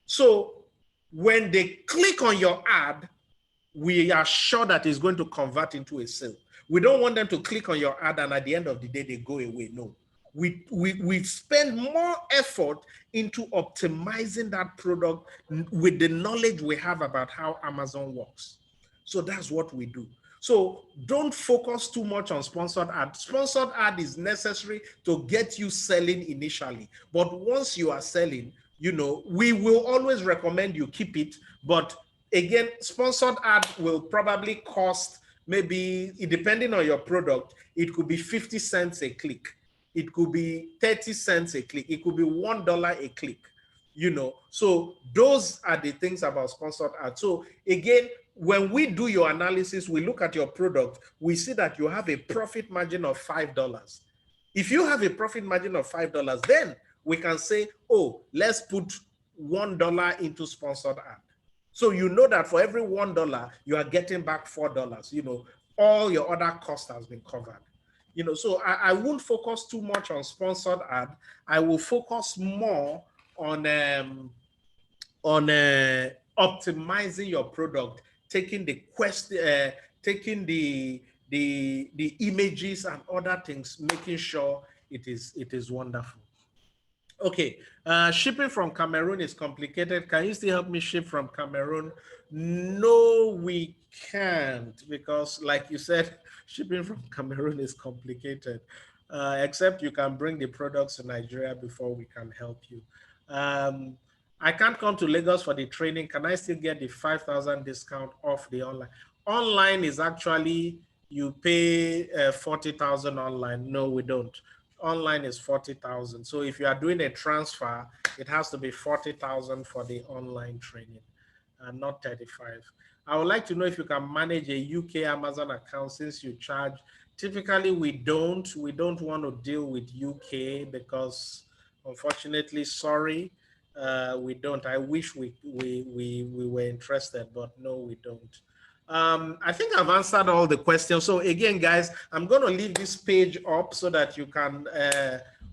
So when they click on your ad, we are sure that it's going to convert into a sale. We don't want them to click on your ad and at the end of the day, they go away. No. We spend more effort into optimizing that product with the knowledge we have about how Amazon works. So that's what we do. So don't focus too much on sponsored ad. Sponsored ad is necessary to get you selling initially. But once you are selling, you know, we will always recommend you keep it. But again, sponsored ad will probably cost maybe, depending on your product, it could be 50 cents a click. It could be 30 cents a click. It could be $1 a click, you know. So those are the things about sponsored ads. So again, when we do your analysis, we look at your product, we see that you have a profit margin of $5. If you have a profit margin of $5, then we can say, oh, let's put $1 into sponsored ad. So you know that for every $1, you are getting back $4. You know, all your other costs has been covered. You know, so I won't focus too much on sponsored ad. I will focus more on optimizing your product, taking the taking the images and other things, making sure it is wonderful. Okay, shipping from Cameroon is complicated. Can you still help me ship from Cameroon? No, we can't, because like you said, shipping from Cameroon is complicated, except you can bring the products to Nigeria before we can help you. I can't come to Lagos for the training. Can I still get the 5,000 discount off the online? Online is actually, you pay 40,000 online. No, we don't. Online is 40,000. So if you are doing a transfer, it has to be 40,000 for the online training, and not 35. I would like to know if you can manage a UK Amazon account since you charge. Typically, we don't. We don't want to deal with UK because, unfortunately, sorry, we don't. I wish we were interested, but no, we don't. I think I've answered all the questions. So again, guys, I'm going to leave this page up so that you can,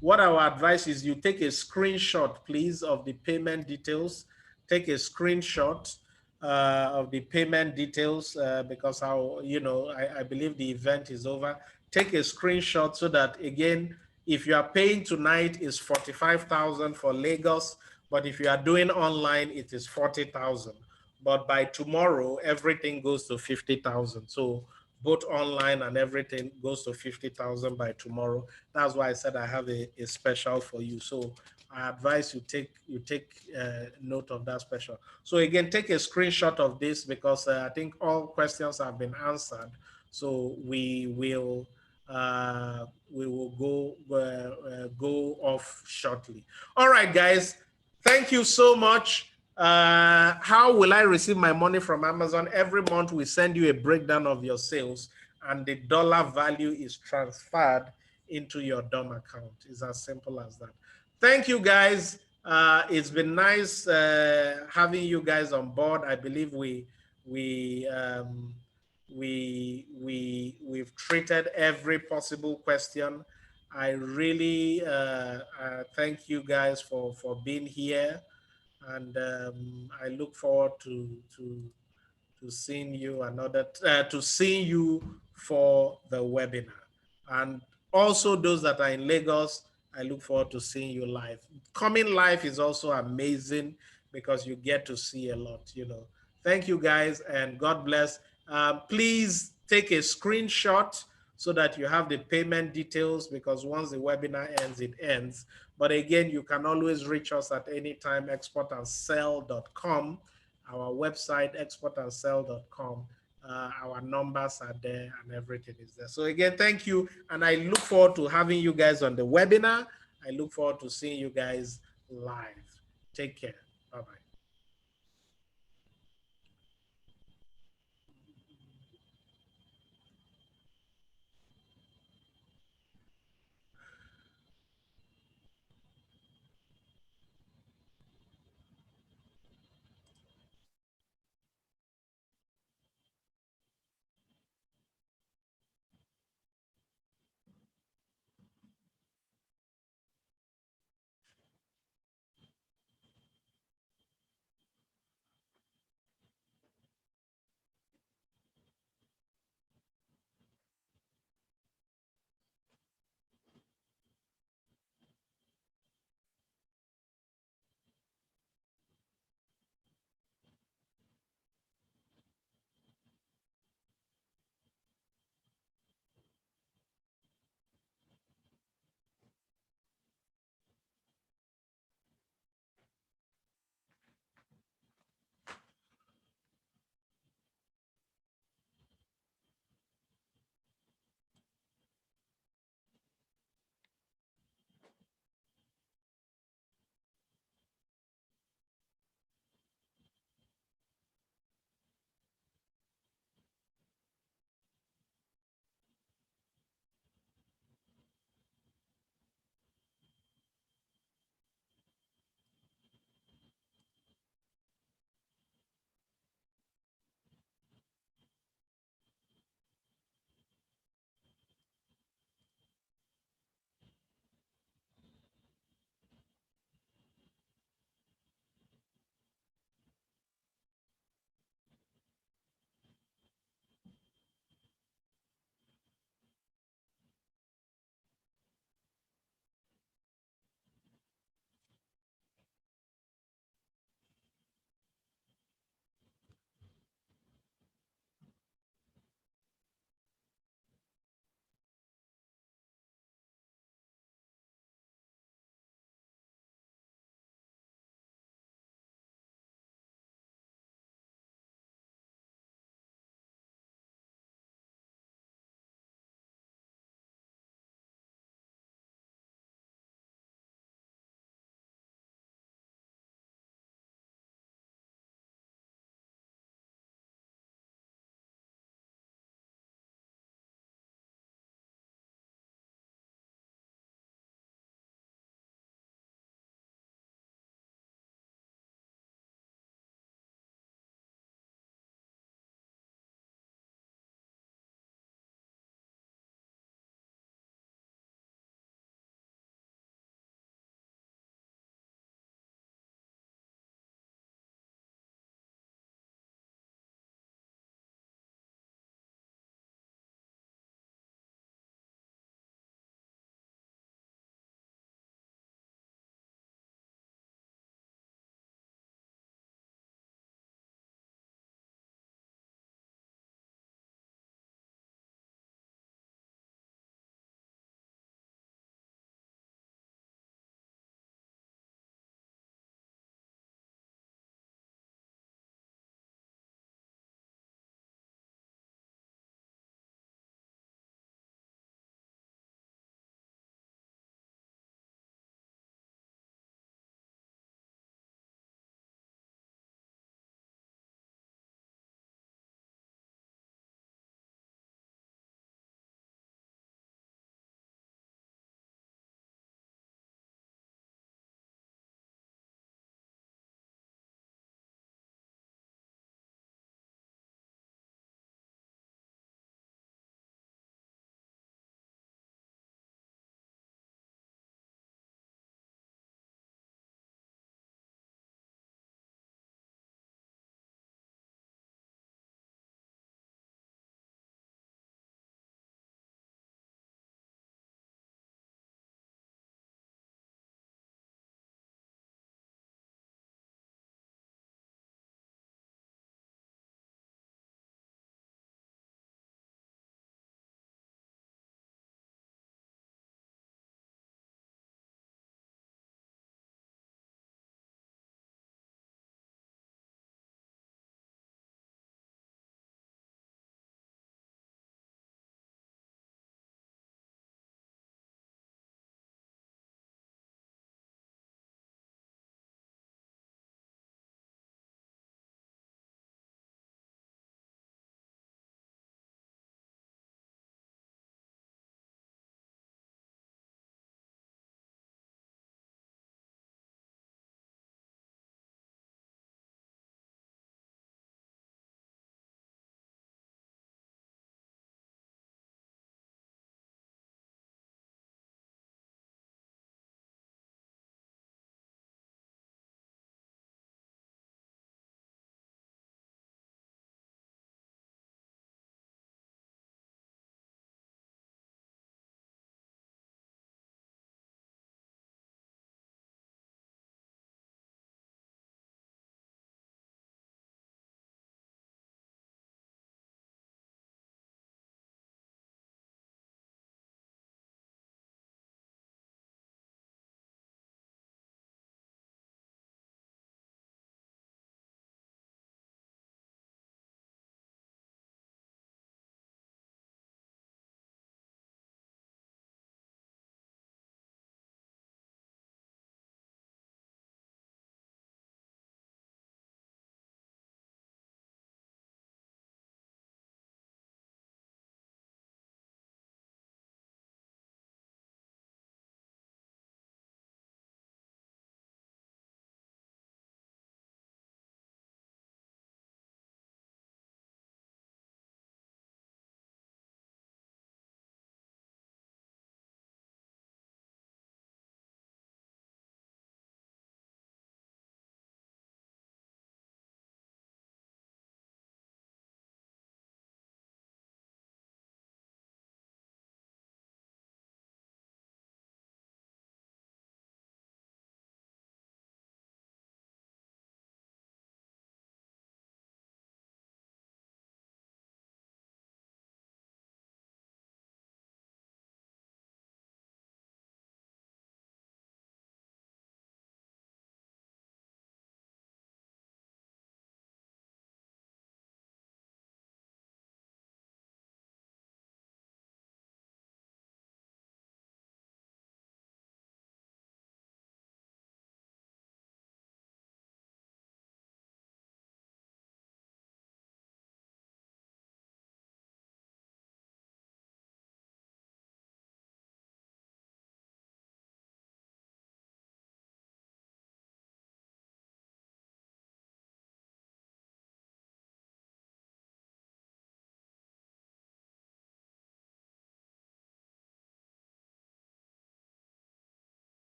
what our advice is, you take a screenshot, please, of the payment details. Take a screenshot of the payment details because I believe the event is over. Take a screenshot so that, again, if you are paying tonight, it's 45,000 for Lagos, but if you are doing online, it is 40,000. But by tomorrow, everything goes to 50,000. So both online and everything goes to 50,000 by tomorrow. That's why I said I have a special for you. So I advise you take note of that special. So again, take a screenshot of this because I think all questions have been answered. So we will we will go off shortly. All right, guys. Thank you so much. How will I receive my money from Amazon? Every month we send you a breakdown of your sales, and the dollar value is transferred into your DOM account. It's as simple as that. Thank you, guys. It's been nice having you guys on board. I believe we've treated every possible question. I really thank you guys for being here, and I look forward to seeing you to seeing you for the webinar. And also those that are in Lagos, I look forward to seeing you live. Coming live is also amazing because you get to see a lot, you know. Thank you guys, and God bless. Please take a screenshot so that you have the payment details, because once the webinar ends, it ends. But again, you can always reach us at any time, exportandsell.com. Our website, exportandsell.com. Our numbers are there and everything is there. So again, thank you. And I look forward to having you guys on the webinar. I look forward to seeing you guys live. Take care. Bye-bye.